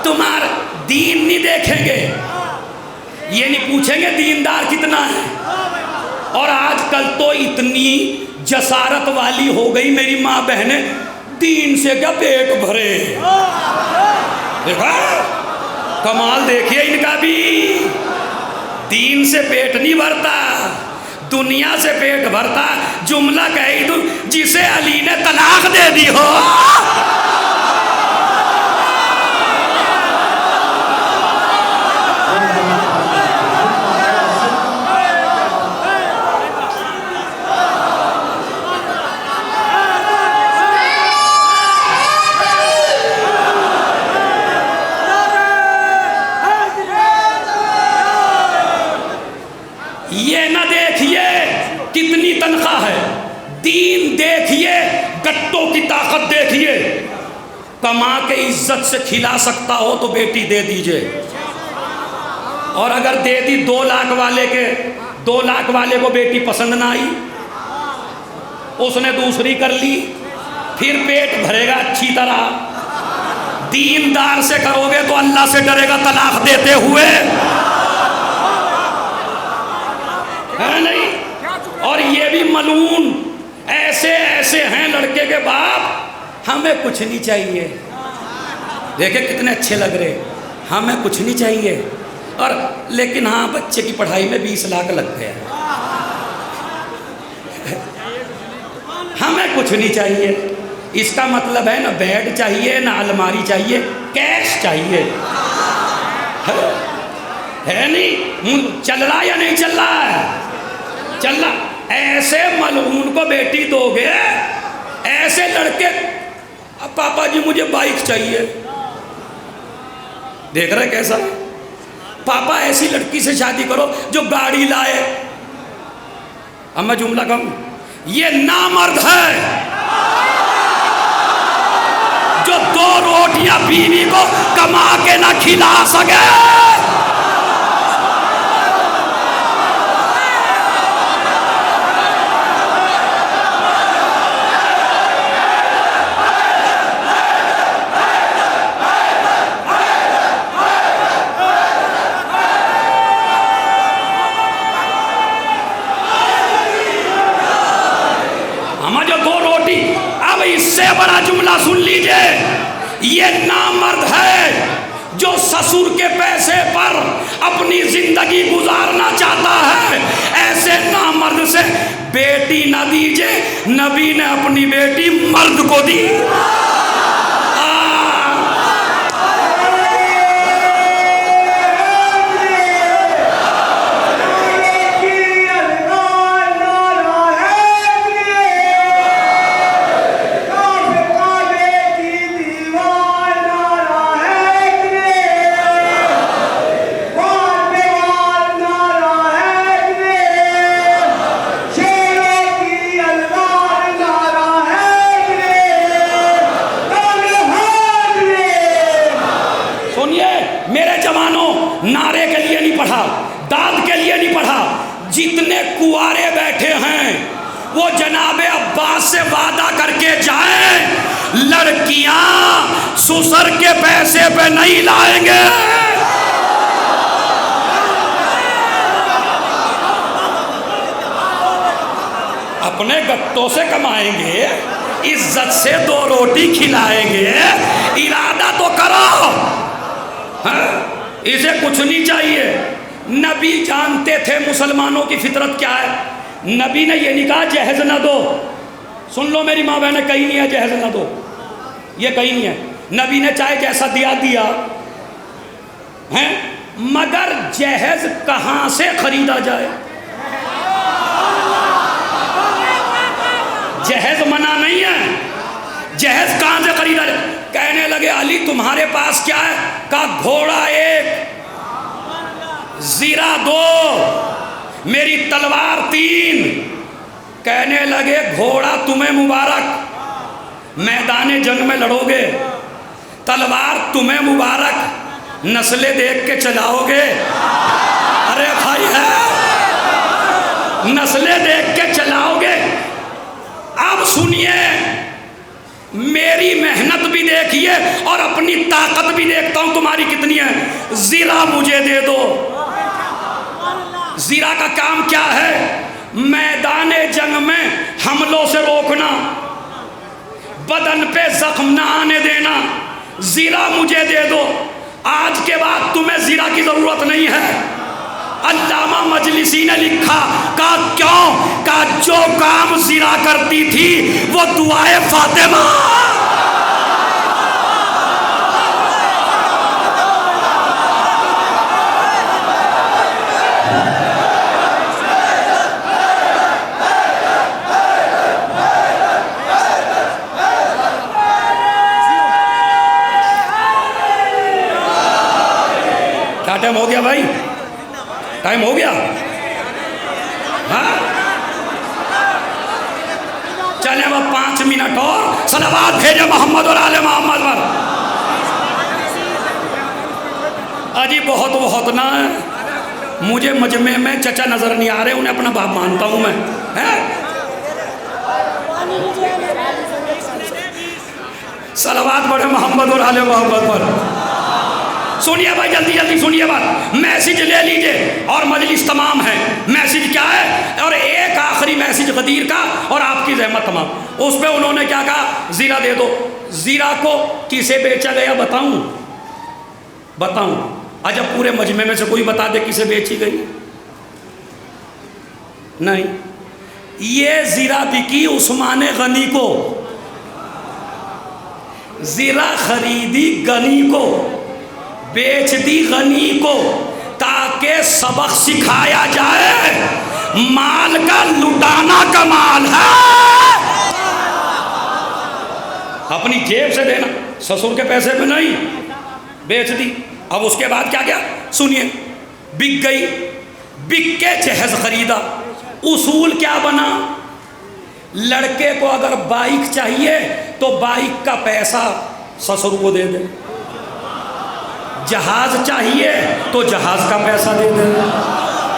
تمہارا دین نہیں دیکھیں گے، یہ نہیں پوچھیں گے دیندار کتنا ہے۔ اور آج کل تو اتنی جسارت والی ہو گئی میری ماں بہنیں، دین سے کیا پیٹ بھرے۔ دیکھا کمال، دیکھیے ان کا بھی، دین سے پیٹ نہیں بھرتا، دنیا سے پیٹ بھرتا۔ جملہ کہی دوں، جسے علی نے طلاق دے دی ہو۔ یہ نہ دیکھیے کتنی تنخواہ ہے، دین دیکھیے، گٹوں کی طاقت دیکھیے۔ کما کے عزت سے کھلا سکتا ہو تو بیٹی دے دیجئے، اور اگر دے دی 2 لاکھ والے کے، 2 لاکھ والے کو بیٹی پسند نہ آئی، اس نے دوسری کر لی، پھر پیٹ بھرے گا اچھی طرح۔ دیندار سے کرو گے تو اللہ سے ڈرے گا طلاق دیتے ہوئے، ہے نہیں؟ اور یہ بھی ملعون، ایسے ایسے ہیں لڑکے کے باپ، ہمیں کچھ نہیں چاہیے، دیکھیں کتنے اچھے لگ رہے، ہمیں کچھ نہیں چاہیے، اور لیکن ہاں بچے کی پڑھائی میں 20 لاکھ لگ گیا، ہمیں کچھ نہیں چاہیے۔ اس کا مطلب ہے نہ بیڈ چاہیے، نہ الماری چاہیے، کیش چاہیے، ہے نہیں؟ چل رہا یا نہیں چل رہا ہے؟ چل رہا۔ ایسے ملعون کو بیٹی دو گے، ایسے لڑکے، اب پاپا جی مجھے بائک چاہیے، دیکھ رہے کیسا؟ پاپا ایسی لڑکی سے شادی کرو جو گاڑی لائے۔ اب میں جملہ کہوں، یہ نامرد ہے جو 2 روٹیاں بیوی کو کما کے نہ کھلا سکے۔ بڑا جملہ سن لیجئے، یہ نامرد ہے جو سسر کے پیسے پر اپنی زندگی گزارنا چاہتا ہے ایسے نامرد سے بیٹی نہ دیجیے، نبی نے اپنی بیٹی مرد کو دی۔ نعرے کے لیے نہیں پڑھا، داد کے لیے نہیں پڑھا، جتنے کنوارے بیٹھے ہیں وہ جناب عباس سے وعدہ کر کے جائیں لڑکیاں سسر کے پیسے پہ نہیں لائیں گے۔ اپنے گٹوں سے کمائیں گے، عزت سے 2 روٹی کھلائیں گے، ارادہ تو کرو۔ اسے کچھ نہیں چاہیے۔ نبی جانتے تھے مسلمانوں کی فطرت کیا ہے۔ نبی نے یہ نہیں کہا جہیز نہ دو، سن لو میری ماں بہنیں، کہیں نہیں ہے جہیز نہ دو، یہ کہیں نہیں ہے۔ نبی نے چاہے جیسا دیا دیا ہیں، مگر جہیز کہاں سے خریدا جائے؟ جہیز منع نہیں ہے، جہیز کہاں سے خریدا جائے؟ کہنے لگے علی تمہارے پاس کیا ہے؟ کہا گھوڑا 1، زیرہ 2، میری تلوار 3۔ کہنے لگے گھوڑا تمہیں مبارک، میدان جنگ میں لڑو گے، تلوار تمہیں مبارک، نسلیں دیکھ کے چلاؤ گے۔ ارے بھائی ہے، نسلیں دیکھ کے چلاؤ گے۔ اب سنیے، میری محنت بھی دیکھیے اور اپنی طاقت بھی دیکھتا ہوں تمہاری کتنی ہے۔ زیرہ مجھے دے دو۔ زیرہ کا کام کیا ہے؟ میدان جنگ میں حملوں سے روکنا، بدن پہ زخم نہ آنے دینا۔ زیرہ مجھے دے دو، آج کے بعد تمہیں زیرہ کی ضرورت نہیں ہے۔ علامہ مجلسی نے لکھا، کہا کیوں؟ کہا جو کام زیرہ کرتی تھی وہ دعائے فاطمہ۔ کیا ٹائم ہو گیا بھائی؟ ٹائم ہو گیا؟ ہاں چلیں وہ 5 منٹ اور صلوات بھیجے محمد اور آل محمد پر۔ اجی بہت نہ ہے، مجھے مجمع میں چچا نظر نہیں آ رہے، انہیں اپنا باپ مانتا ہوں میں۔ صلوات پڑھے محمد اور آل محمد پر۔ سنیے بھائی، جلدی جلدی سنیے بات، میسیج لے لیجئے اور مجلس تمام ہے۔ میسیج کیا ہے؟ اور ایک آخری میسیج غدیر کا اور آپ کی زحمت تمام۔ اس پہ انہوں نے کیا کہا؟ زیرہ دے دو۔ زیرہ کو کسے بیچا گیا بتاؤں؟ اجب پورے مجمع میں سے کوئی بتا دے کسے بیچی گئی؟ نہیں، یہ زیرہ بکی عثمان غنی کو، زیرہ خریدی غنی کو، بیچ دی غنی کو، تاکہ سبق سکھایا جائے مال کا لٹانا کمال ہے۔ اپنی جیب سے دینا، سسر کے پیسے میں نہیں، بیچ دی۔ اب اس کے بعد کیا کیا سنیے، بک گئی، بک کے جہیز خریدا۔ اصول کیا بنا؟ لڑکے کو اگر بائک چاہیے تو بائک کا پیسہ سسر کو دے دے، جہاز چاہیے تو جہاز کا پیسہ دے دے،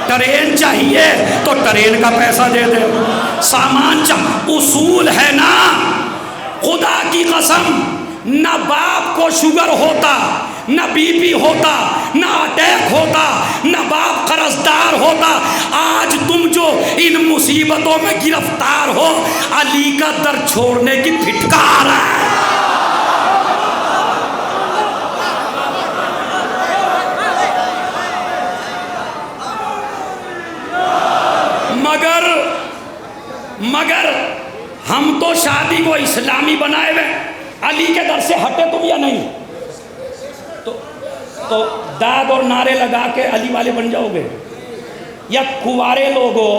ٹرین چاہیے تو ٹرین کا پیسہ دے دے، سامان اصول ہے نا۔ خدا کی قسم، نہ باپ کو شوگر ہوتا، نہ بی پی ہوتا، نہ اٹیک ہوتا، نہ باپ قرضدار ہوتا۔ آج تم جو ان مصیبتوں میں گرفتار ہو، علی کا در چھوڑنے کی پھٹکار ہے۔ مگر ہم تو شادی کو اسلامی بنائے ہوئے، علی کے در سے ہٹے تم یا نہیں؟ تو داد اور نعرے لگا کے علی والے بن جاؤ گے؟ یا کوارے لوگوں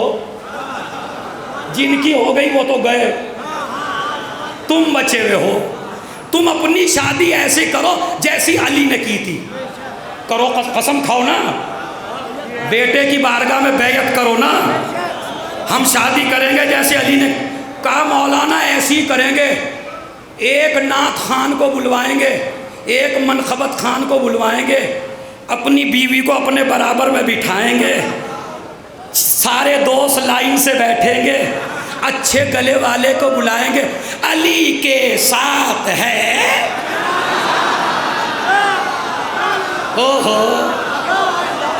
جن کی ہو گئی وہ تو گئے، تم بچے ہوئے ہو، تم اپنی شادی ایسے کرو جیسی علی نے کی تھی، کرو، قسم کھاؤ نا، بیٹے کی بارگاہ میں بیعت کرو نا، ہم شادی کریں گے جیسے علی نے کہا، مولانا ایسی ہی کریں گے، ایک نعت خان کو بلوائیں گے، ایک منقبت خان کو بلوائیں گے، اپنی بیوی کو اپنے برابر میں بٹھائیں گے، سارے دوست لائن سے بیٹھیں گے، اچھے گلے والے کو بلائیں گے، علی کے ساتھ ہے،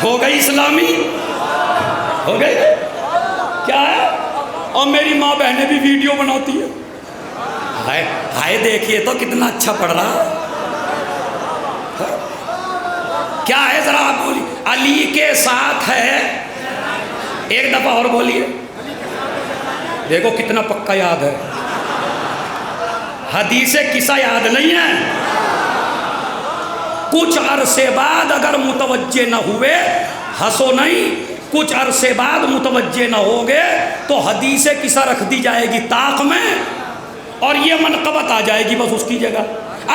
ہو گئی اسلامی، ہو گئی کیا ہے؟ اور میری ماں بہنیں بھی ویڈیو بناتی ہے، ہائے دیکھیے تو کتنا اچھا پڑھ رہا، کیا ہے ذرا آپ بولیے، علی کے ساتھ ہے، ایک دفعہ اور بولیے، دیکھو کتنا پکا یاد ہے، حدیث قصہ یاد نہیں ہے، کچھ عرصے بعد اگر متوجہ نہ ہوئے، ہنسو نہیں، کچھ عرصے بعد متوجہ نہ ہوگے تو حدیث قصہ رکھ دی جائے گی طاق میں، اور یہ منقبت آ جائے گی بس اس کی جگہ،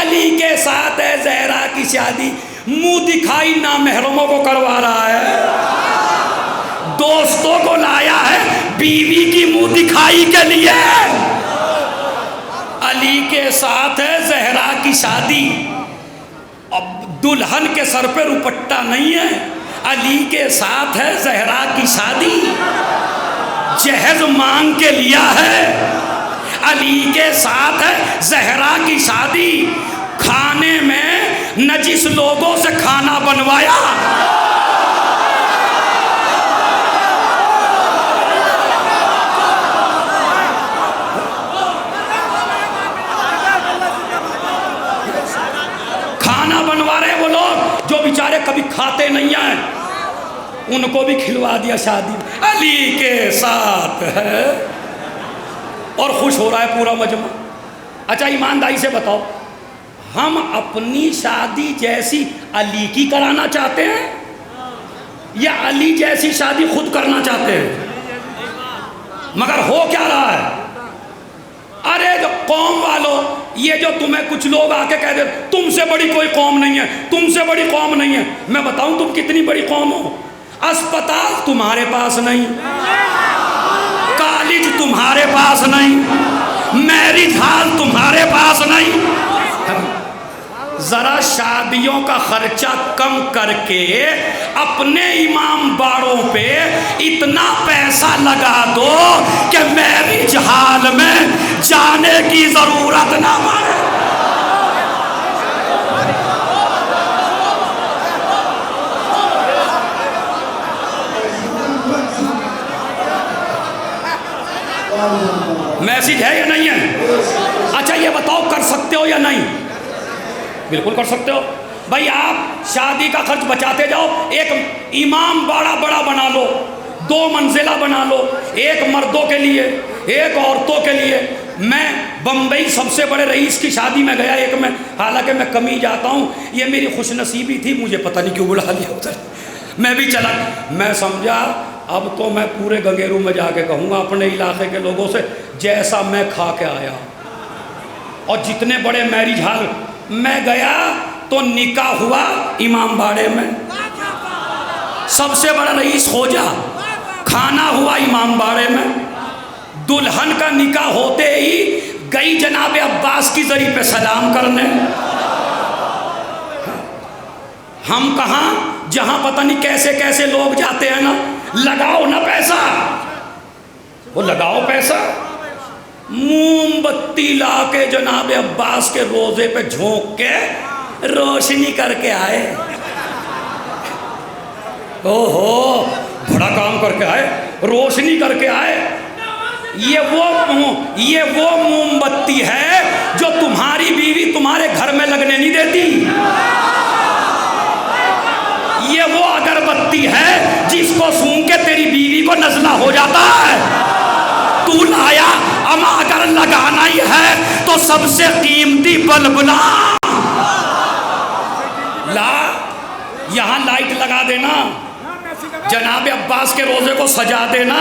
علی کے ساتھ ہے زہرا کی شادی، منہ دکھائی نامحرموں کو کروا رہا ہے، دوستوں کو لایا ہے بیوی کی منہ دکھائی کے لیے، علی کے ساتھ ہے زہرا کی شادی، اب دلہن کے سر پہ روپٹہ نہیں ہے، علی کے ساتھ ہے زہرا کی شادی، جہیز مانگ کے لیا ہے، علی کے ساتھ ہے زہرا کی شادی، کھانے میں نجس لوگوں سے کھانا بنوایا، کھانا بنوا رہے وہ لوگ جو بیچارے کبھی کھاتے نہیں ہیں، ان کو بھی کھلوا دیا شادی، علی کے ساتھ ہے، اور خوش ہو رہا ہے پورا مجمع۔ اچھا ایمانداری سے بتاؤ، ہم اپنی شادی جیسی علی کی کرانا چاہتے ہیں یا علی جیسی شادی خود کرنا چاہتے ہیں؟ مگر ہو کیا رہا ہے؟ ارے جو قوم والوں، یہ جو تمہیں کچھ لوگ آ کے کہہ دے تم سے بڑی کوئی قوم نہیں ہے، تم سے بڑی قوم نہیں ہے، میں بتاؤں تم کتنی بڑی قوم ہو، اسپتال تمہارے پاس نہیں، کالج تمہارے پاس نہیں، میرج ہال تمہارے پاس نہیں، ذرا شادیوں کا خرچہ کم کر کے اپنے امام باڑوں پہ اتنا پیسہ لگا دو کہ میرج ہال میں جانے کی ضرورت نہ پڑے۔ میسج ہے یا نہیں ہے؟ اچھا یہ بتاؤ کر سکتے ہو یا نہیں؟ بالکل کر سکتے ہو بھائی، آپ شادی کا خرچ بچاتے جاؤ، ایک امام باڑہ بڑا بنا لو، 2 منزلہ بنا لو، ایک مردوں کے لیے ایک عورتوں کے لیے۔ میں بمبئی سب سے بڑے رئیس کی شادی میں گیا ایک میں، حالانکہ میں کم ہی جاتا ہوں، یہ میری خوش نصیبی تھی، مجھے پتہ نہیں کیوں بلا لیا ادھر، میں بھی چلا، میں سمجھا اب تو میں پورے گنگیرو میں جا کے کہوں گا اپنے علاقے کے لوگوں سے جیسا میں کھا کے آیا، اور جتنے بڑے میرج ہال میں گیا تو نکاح ہوا امام باڑے میں، سب سے بڑا رئیس خوجا، کھانا ہوا امام باڑے میں، دلہن کا نکاح ہوتے ہی گئی جناب عباس کی زری پہ سلام کرنے، ہم کہاں جہاں پتہ نہیں کیسے کیسے لوگ جاتے ہیں نا، لگاؤ نا پیسہ، وہ لگاؤ پیسہ، موم بتی لا کے جناب عباس کے روزے پہ جھونک کے روشنی کر کے آئے، اوہو بڑا کام کر کے آئے، روشنی کر کے آئے۔ یہ وہ موم بتی ہے جو تمہاری بیوی تمہارے گھر میں لگنے نہیں دیتی، یہ وہ اگربتی کرتی ہے جس کو سونگ کے تیری بیوی کو نزلہ ہو جاتا ہے. تو لایا اما اگر لگانا ہی ہے تو سب سے قیمتی بلب لا. یہاں لائٹ لگا دینا, جناب عباس کے روزے کو سجا دینا,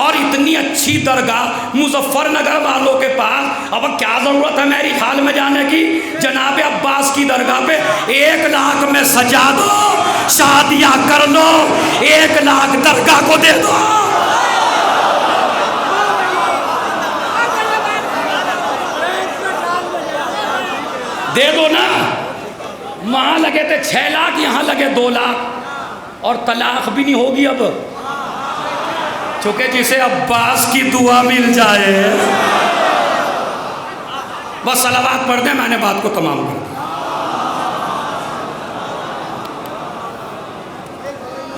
اور اتنی اچھی درگاہ مظفر نگر والوں کے پاس. اب کیا ضرورت ہے میری حال میں جانے کی؟ جناب عباس کی درگاہ پہ 1 لاکھ میں سجا دو, شادیاں کر لو, 1 لاکھ درگاہ کو دے دو. دے دو نا. وہاں لگے تھے 6 لاکھ, یہاں لگے 2 لاکھ, اور طلاق بھی نہیں ہوگی اب, چونکہ جسے عباس کی دعا مل جائے. بس صلوات پڑھ دیں, میں نے بات کو تمام کر دیا.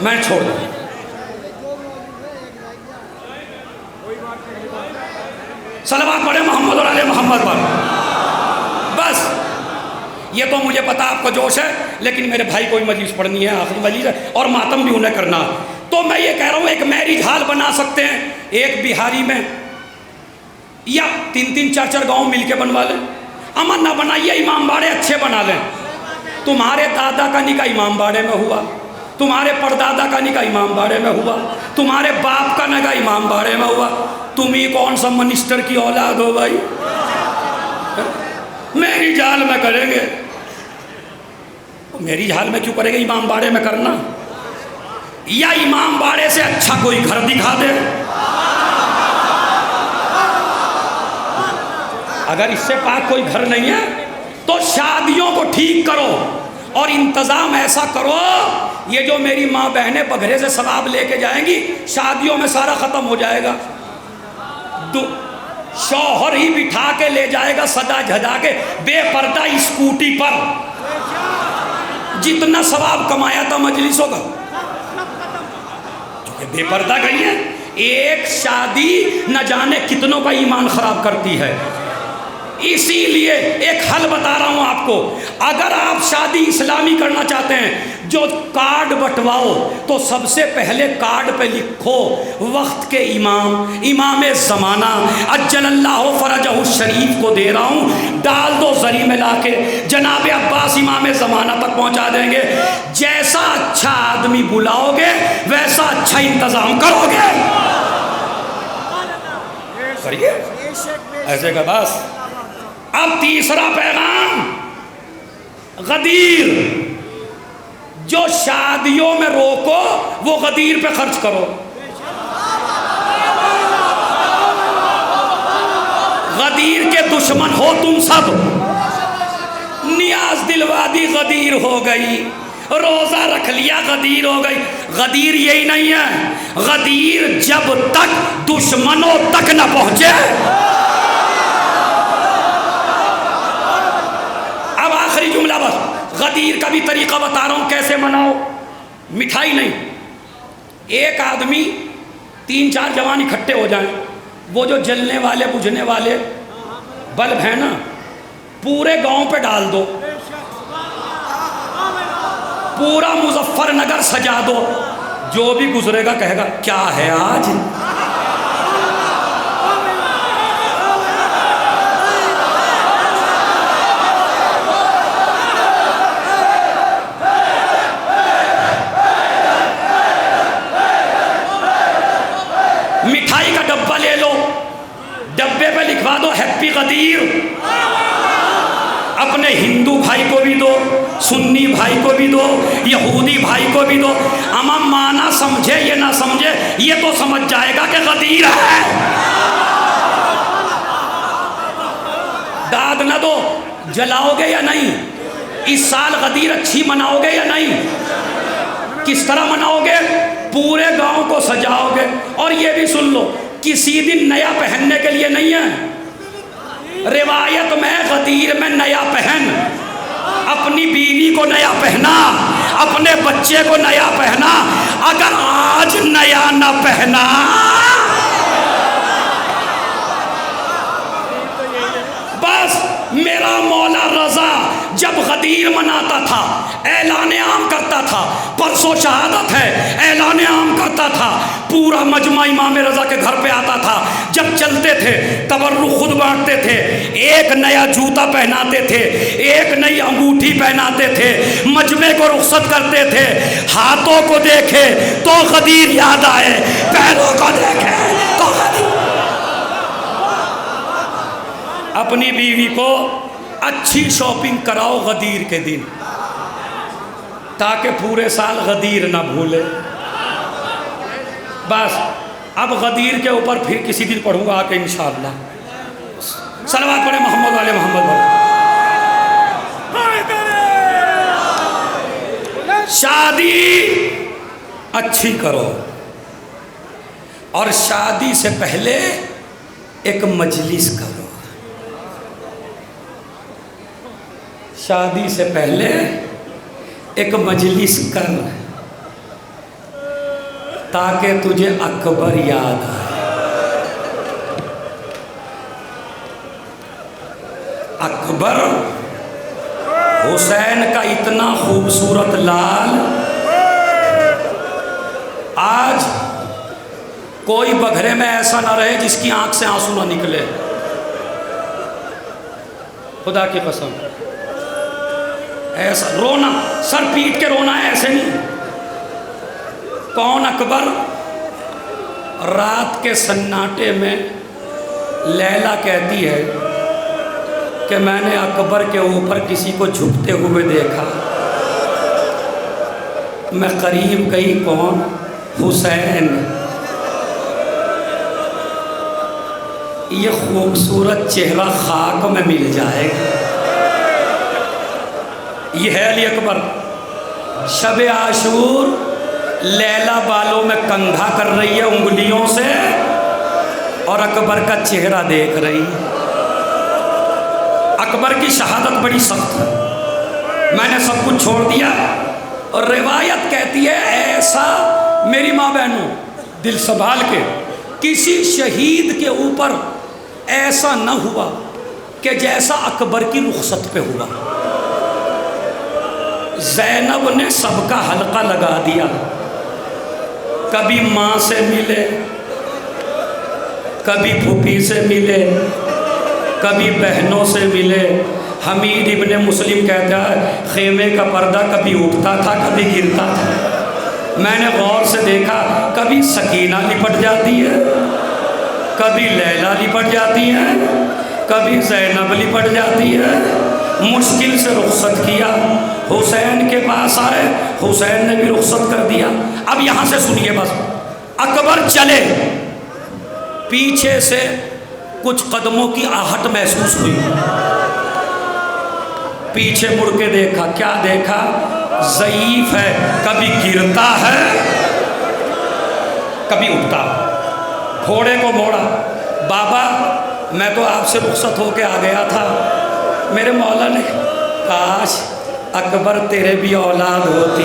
میں چھوڑ دوں, صلوات پڑھیں محمد اور علی محمد پر. بس یہ تو مجھے پتا آپ کا جوش ہے, لیکن میرے بھائی کوئی مجلس پڑھنی ہے, آخری مجلس ہے, اور ماتم بھی انہیں کرنا. تو میں یہ کہہ رہا ہوں ایک میرج ہال بنا سکتے ہیں, ایک بہاری میں, یا 3-3 4-4 گاؤں مل کے بنوا لیں. امن نہ بنائیے, امام باڑے اچھے بنا لیں. تمہارے دادا کا نکاح امام باڑے میں ہوا, تمہارے پردادا کا نکاح امام باڑے میں ہوا, تمہارے باپ کا نکاح امام باڑے میں ہوا. تم ہی کون سا منسٹر کی اولاد ہو بھائی؟ میری جال میں کریں گے. میری جال میں کیوں کریں گے, امام باڑے میں کرنا. یا امام باڑے سے اچھا کوئی گھر دکھا دے. اگر اس سے پاک کوئی گھر نہیں ہے تو شادیوں کو ٹھیک کرو, اور انتظام ایسا کرو, یہ جو میری ماں بہنیں بگھرے سے ثواب لے کے جائیں گی, شادیوں میں سارا ختم ہو جائے گا. شوہر ہی بٹھا کے لے جائے گا سدا جھدا کے بے پردہ اسکوٹی پر. جتنا ثواب کمایا تھا مجلسوں کا, چونکہ بے پردہ گئی ہے. ایک شادی نہ جانے کتنوں کا ایمان خراب کرتی ہے. اسی لیے ایک حل بتا رہا ہوں آپ کو. اگر آپ شادی اسلامی کرنا چاہتے ہیں, جو کارڈ بٹواؤ تو سب سے پہلے کارڈ پہ لکھو وقت کے امام, امام زمانہ اجل اللہ فرجہ الشریف کو دے رہا ہوں, ڈال دو زری میں لا کے. جناب عباس امام زمانہ تک پہنچا دیں گے. جیسا اچھا آدمی بلاؤ گے ویسا اچھا انتظام کرو گے. کریے ایسے کا بس. اب تیسرا پیغام, غدیر. جو شادیوں میں روکو وہ غدیر پہ خرچ کرو. غدیر کے دشمن ہو تم سب. نیاز دلوا دی غدیر ہو گئی, روزہ رکھ لیا غدیر ہو گئی. غدیر یہی نہیں ہے, غدیر جب تک دشمنوں تک نہ پہنچے. اب آخری جملہ بس, غدیر کا بھی طریقہ بتا رہا ہوں کیسے مناؤ. مٹھائی نہیں, ایک آدمی 3-4 جوان اکٹھے ہو جائیں, وہ جو جلنے والے بجھنے والے بلب ہیں نا, پورے گاؤں پہ ڈال دو, پورا مظفر نگر سجا دو. جو بھی گزرے گا کہے گا کیا ہے آج. مٹھائی کا ڈبہ لے لو, ڈبے پہ لکھوا دو ہیپی غدیر. اپنے ہندو بھائی کو بھی دو, سنی بھائی کو بھی دو, یہودی بھائی کو بھی دو. اما مانا سمجھے یہ نہ سمجھے, یہ تو سمجھ جائے گا کہ غدیر ہے. داد نہ دو, جلاؤ گے یا نہیں؟ اس سال غدیر اچھی مناؤ گے یا نہیں؟ کس طرح مناؤ گے؟ پورے گاؤں کو سجاؤ گے. اور یہ بھی سن لو, کسی دن نیا پہننے کے لیے نہیں ہے. روایت میں غدیر میں نیا پہن, اپنی بیوی کو نیا پہنا, اپنے بچے کو نیا پہنا. اگر آج نیا نہ پہنا بس میرا مولا رضا جب غدیر مناتا تھا اعلان عام کرتا تھا، پرسوں شہادت ہے اعلان عام کرتا تھا، پورا مجمع امام رضا کے گھر پہ آتا تھا، جب چلتے تھے تبرک خود بانٹتے تھے، ایک نیا جوتا پہناتے تھے، ایک نئی انگوٹھی پہناتے تھے، مجمع کو رخصت کرتے تھے، ہاتھوں کو دیکھے تو غدیر یاد آئے، پیروں کو دیکھے تو غدیر۔ اپنی بیوی کو اچھی شاپنگ کراؤ غدیر کے دن، تاکہ پورے سال غدیر نہ بھولے۔ بس اب غدیر کے اوپر پھر کسی دن پڑھوں گا آ کے انشاءاللہ۔ صلوات پڑھیں محمد والے محمد والے۔ شادی اچھی کرو، اور شادی سے پہلے ایک مجلس کرو، شادی سے پہلے ایک مجلس کر، تاکہ تجھے اکبر یاد آئے۔ اکبر حسین کا اتنا خوبصورت لال، آج کوئی بگھرے میں ایسا نہ رہے جس کی آنکھ سے آنسو نہ نکلے، خدا کی قسم۔ ایسا رونا، سر پیٹ کے رونا ہے، ایسے نہیں۔ کون اکبر؟ رات کے سناٹے میں لیلا کہتی ہے کہ میں نے اکبر کے اوپر کسی کو جھکتے ہوئے دیکھا، میں قریب گئی، کون؟ حسین۔ یہ خوبصورت چہرہ خاک میں مل جائے گا۔ یہ ہے علی اکبر۔ شب عاشور لیلا بالوں میں کندھا کر رہی ہے انگلیوں سے، اور اکبر کا چہرہ دیکھ رہی ہے۔ اکبر کی شہادت بڑی سخت ہے، میں نے سب کچھ چھوڑ دیا، اور روایت کہتی ہے ایسا، میری ماں بہنوں دل سنبھال کے، کسی شہید کے اوپر ایسا نہ ہوا کہ جیسا اکبر کی رخصت پہ ہوا۔ زینب نے سب کا حلقہ لگا دیا، کبھی ماں سے ملے، کبھی پھوپھی سے ملے، کبھی بہنوں سے ملے۔ حمید ابن مسلم کہتا ہے خیمے کا پردہ کبھی اٹھتا تھا کبھی گرتا تھا، میں نے غور سے دیکھا، کبھی سکینہ لپٹ جاتی ہے، کبھی لیلا لپٹ جاتی ہے، کبھی زینب لپٹ جاتی ہے۔ مشکل سے رخصت کیا، حسین کے پاس آئے، حسین نے بھی رخصت کر دیا۔ اب یہاں سے سنیے بس، اکبر چلے، پیچھے سے کچھ قدموں کی آہٹ محسوس ہوئی، پیچھے مڑ کے دیکھا، کیا دیکھا؟ ضعیف ہے، کبھی گرتا ہے کبھی اٹھتا۔ گھوڑے کو موڑا، بابا میں تو آپ سے رخصت ہو کے آ گیا تھا، میرے مولا نے کاش اکبر تیرے بھی اولاد ہوتی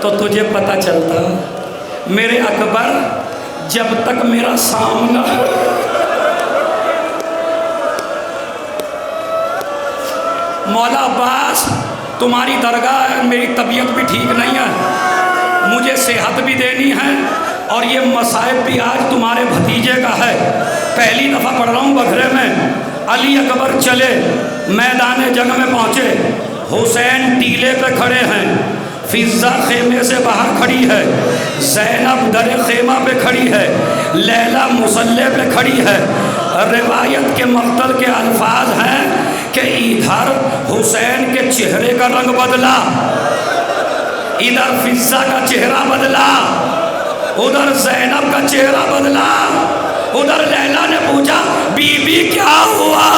تو تجھے پتہ چلتا۔ میرے اکبر جب تک میرا سامنا، مولا عباس تمہاری درگاہ ہے، میری طبیعت بھی ٹھیک نہیں ہے، مجھے صحت بھی دینی ہے، اور یہ مصائب بھی آج تمہارے بھتیجے کا ہے۔ پہلی دفعہ پڑھ رہا ہوں بگھرے میں۔ علی اکبر چلے، میدان جنگ میں پہنچے، حسین ٹیلے پہ کھڑے ہیں، فضہ خیمے سے باہر کھڑی ہے، زینب در خیمہ پہ کھڑی ہے، لیلا مصلے پہ کھڑی ہے۔ روایت کے مقتل کے الفاظ ہیں کہ ادھر حسین کے چہرے کا رنگ بدلا، ادھر فضہ کا چہرہ بدلا، ادھر زینب کا چہرہ بدلا، ادھر لیلا نے پوچھا بی بی کیا ہوا؟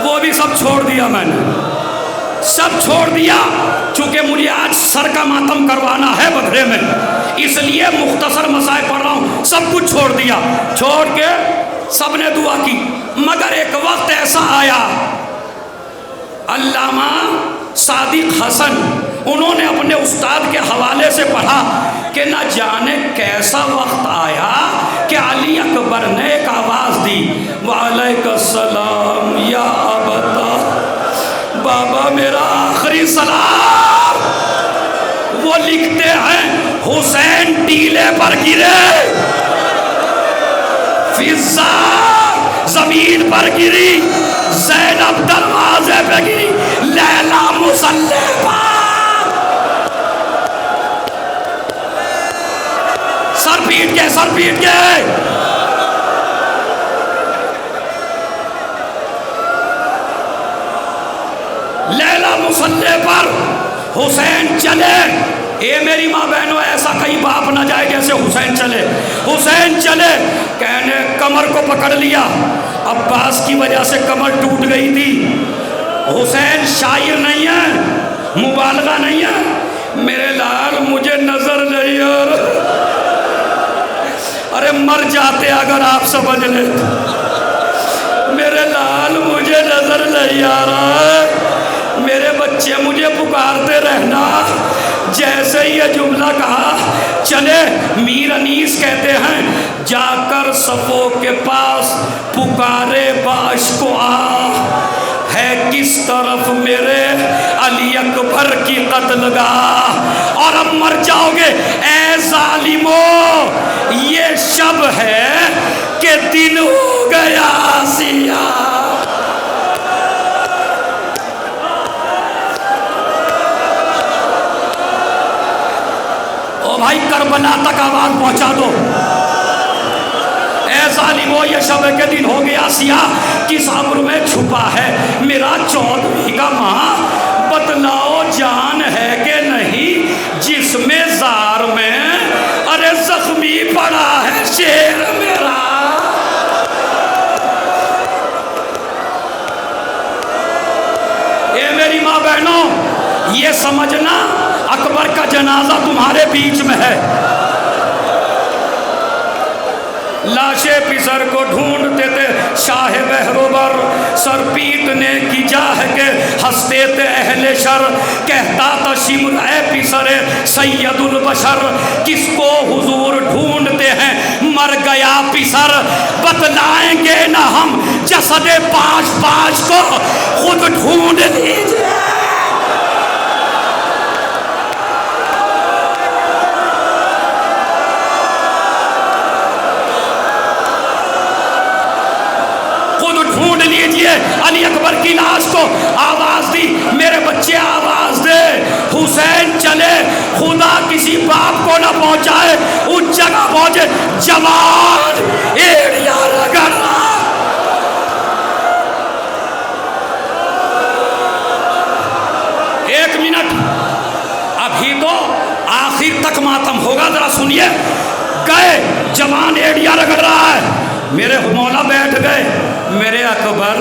وہ بھی سب چھوڑ دیا، میں نے سب چھوڑ دیا، چونکہ مجھے آج سر کا ماتم کروانا ہے بگھرے میں، اس لیے مختصر مسائل پڑھ رہا ہوں۔ سب کچھ چھوڑ دیا، چھوڑ کے سب نے دعا کی، مگر ایک وقت ایسا آیا، علامہ صادق حسن انہوں نے اپنے استاد کے حوالے سے پڑھا کہ نہ جانے کیسا وقت آیا کہ علی اکبر نے ایک آواز دی، وعلیک السلام یا ابتا، بابا میرا آخری سلام۔ وہ لکھتے ہیں حسین ٹیلے پر گرے، فضا زمین پر گری، زینب دروازے پہ گری، لیلا مصلی پر۔ سر پیٹ کے، سر پیٹ کے۔ لیلا مصلی پر حسین چلے۔ اے میری ماں بہنوں، ایسا کئی باپ نہ جائے جیسے حسین چلے۔ حسین چلے، کہنے کمر کو پکڑ لیا، عباس کی وجہ سے کمر ٹوٹ گئی تھی۔ حسین شاعر نہیں ہے، مبالغہ نہیں ہے، میرے لال مجھے نظر نہیں آ رہا، ارے مر جاتے اگر آپ سمجھ لیں، میرے لال مجھے نظر نہیں آ رہا، میرے بچے مجھے پکارتے رہنا۔ جیسے یہ جملہ کہا، چلے میر انیس کہتے ہیں، جا کر صفوں کے پاس پکارے باشکو آ، ہے کس طرف میرے علی اکبر کی قتل گاہ، اور اب مر جاؤ گے اے ظالمو، یہ شب ہے کہ دن ہو گیا سیاہ۔ بھائی کربلا تک آواز پہنچا دو، اے ظالمو یہ شب کے دن ہو گیا سیاہ، کس ابر میں چھپا ہے میرا 14ویں کا ماہ، بتلاؤ جان ہے کہ نہیں جس میں زار میں، ارے زخمی پڑا ہے شیر میرا۔ اے میری ماں بہنوں، یہ سمجھنا اکبر کا جنازہ تمہارے بیچ میں ہے۔ لاشے پسر کو ڈھونڈتے تھے شاہ بہروبر، سر پیٹنے کی جاہ کے ہنستے تھے اہل شر، کہتا تھا شمر اے پسر سید البشر، کس کو حضور ڈھونڈتے ہیں مر گیا پسر، بتلائیں گے نہ ہم جسد پاش پاش کو، خود ڈھونڈ لیجئے۔ ڈھونڈ لیجئے علی اکبر کی لاش کو۔ آواز دی، میرے بچے آواز دے، حسین چلے، خدا کسی باپ کو نہ پہنچائے، اس جگہ پہنچے جوان ایڑیا رگڑ رہا۔ ایک منٹ، ابھی تو آخر تک ماتم ہوگا، ذرا سنیے۔ گئے، جوان ایڑیا رگڑ رہا ہے، میرے مولا بیٹھ گئے، میرے اکبر،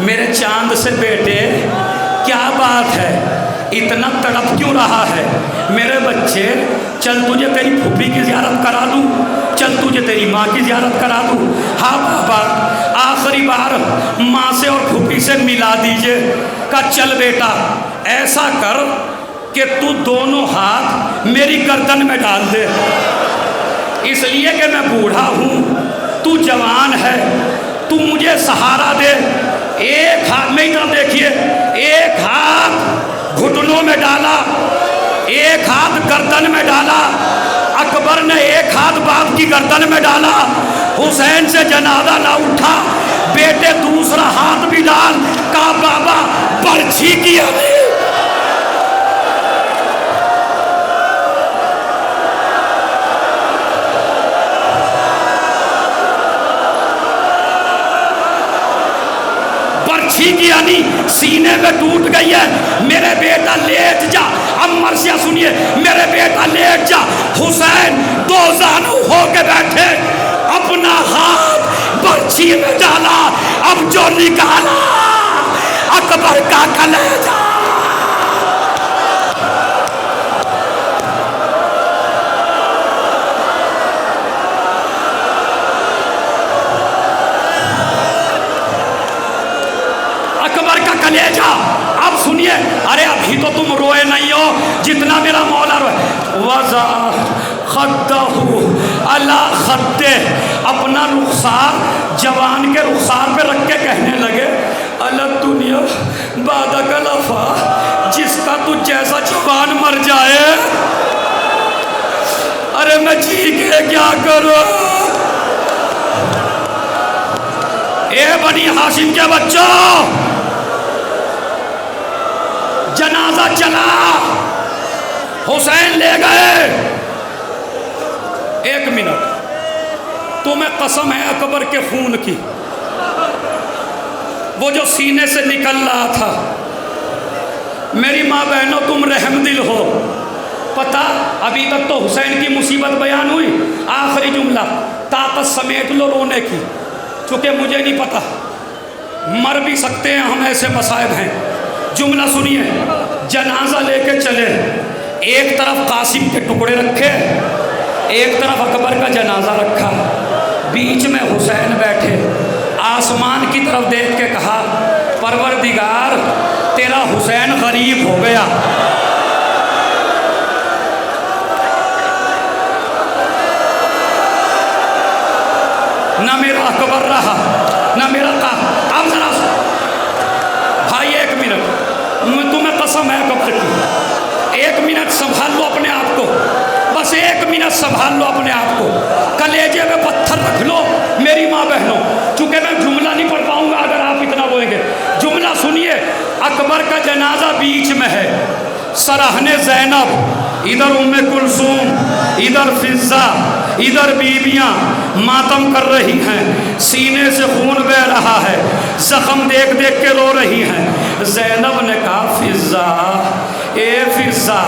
میرے چاند سے بیٹے کیا بات ہے، اتنا تڑپ کیوں رہا ہے؟ میرے بچے چل تجھے تیری پھوپھی کی زیارت کرا دوں، چل تجھے تیری ماں کی زیارت کرا دوں۔ ہاں بابا، آخری بار ماں سے اور پھوپھی سے ملا دیجئے۔ کہا چل بیٹا ایسا کر کہ تو دونوں ہاتھ میری گردن میں ڈال دے، اس لیے کہ میں بوڑھا ہوں، تو جوان ہے، تو مجھے سہارا دے۔ ایک ہاتھ میں ادھر دیکھیے، ایک ہاتھ گھٹنوں میں ڈالا، ایک ہاتھ گردن میں ڈالا۔ اکبر نے ایک ہاتھ باپ کی گردن میں ڈالا، حسین سے جنازہ نہ اٹھا، بیٹے دوسرا ہاتھ بھی ڈال۔ کہا بابا برچھی کیا نہیں۔ کی یعنی سینے میں ٹوٹ گئی ہے، میرے بیٹا لیٹ جا۔ اب مرثیہ سنیے، میرے بیٹا لیٹ جا۔ حسین دو زانو ہو کے بیٹھے، اپنا ہاتھ برچھی میں ڈالا، اب جو نکالا اکبر کا کلیجہ۔ کلیجہ۔ اب سنیے، ارے ابھی تو تم روئے نہیں ہو جتنا میرا مولا روئے۔ وَضَعَ خَدَّهُ عَلَى خدے اپنا رخسار جوان کے رخسار پہ رکھ کے کہنے لگے الگ دنیا بعد کلفا، جس کا تو جیسا جوان مر جائے ارے میں جی کے کیا کروں۔ اے بنی ہاشم کے بچوں، جنازہ چلا، حسین لے گئے۔ ایک منٹ، تمہیں قسم ہے اکبر کے خون کی، وہ جو سینے سے نکل رہا تھا۔ میری ماں بہنوں تم رحم دل ہو، پتہ ابھی تک تو حسین کی مصیبت بیان ہوئی، آخری جملہ طاقت سمیٹ لو رونے کی، چونکہ مجھے نہیں پتہ مر بھی سکتے ہیں ہم، ایسے مصائب ہیں۔ جملہ سنیے، جنازہ لے کے چلے، ایک طرف قاسم کے ٹکڑے رکھے، ایک طرف اکبر کا جنازہ رکھا، بیچ میں حسین بیٹھے، آسمان کی طرف دیکھ کے کہا پروردگار تیرا حسین غریب ہو گیا۔ نہ میرا اکبر رہا نہ میرا اب ذرا بھائی ایک منٹ، تمہیں قسم ہے اکبر کی، ایک منٹ سنبھال لو اپنے آپ کو، بس ایک منٹ سنبھال لو اپنے آپ کو، کلیجے میں پتھر رکھ لو میری ماں بہنوں، چونکہ میں جملہ نہیں پڑھ پاؤں گا اگر آپ اتنا بولیں گے۔ جملہ سنیے، اکبر کا جنازہ بیچ میں ہے، سرہن زینب، ادھر ام کلثوم، ادھر فضہ، ادھر بیویاں ماتم کر رہی ہیں، سینے سے خون بہ رہا ہے، زخم دیکھ دیکھ کے رو رہی ہیں۔ زینب نے کہا فضہ، اے فضہ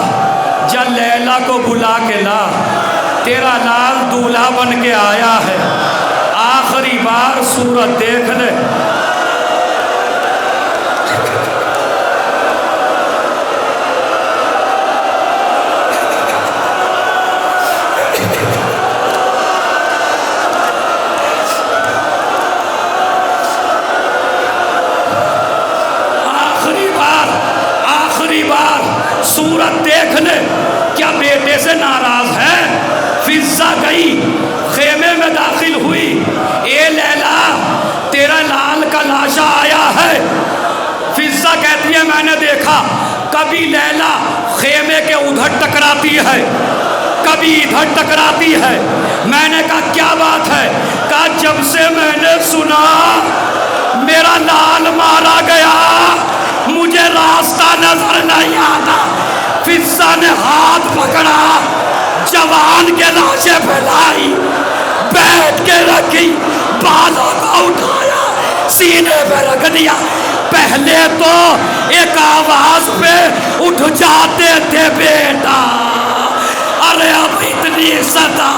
جا لیلا کو بلا کے لا، تیرا لال دولہا بن کے آیا ہے، آخری بار صورت دیکھ لے۔ صورت دیکھ لے، کیا بیٹے سے ناراض ہے؟ فضہ گئی، خیمے میں داخل ہوئی، اے لیلا تیرا لال کا لاشا آیا ہے۔ فضہ کہتی ہے میں نے دیکھا، کبھی لیلا خیمے کے ادھر ٹکراتی ہے، کبھی ادھر ٹکراتی ہے۔ میں نے کہا کیا بات ہے؟ کہا جب سے میں نے سنا میرا لال مارا گیا مجھے راستہ نظر نہیں آتا۔ فضہ نے ہاتھ پکڑا، جوان کے لاشے پھیلائی، بیٹھ کے رکھی، بالوں کو اٹھایا، سینے پہ رکھ دیا۔ پہلے تو ایک آواز پہ اٹھ جاتے تھے بیٹا، ارے اب اتنی ستا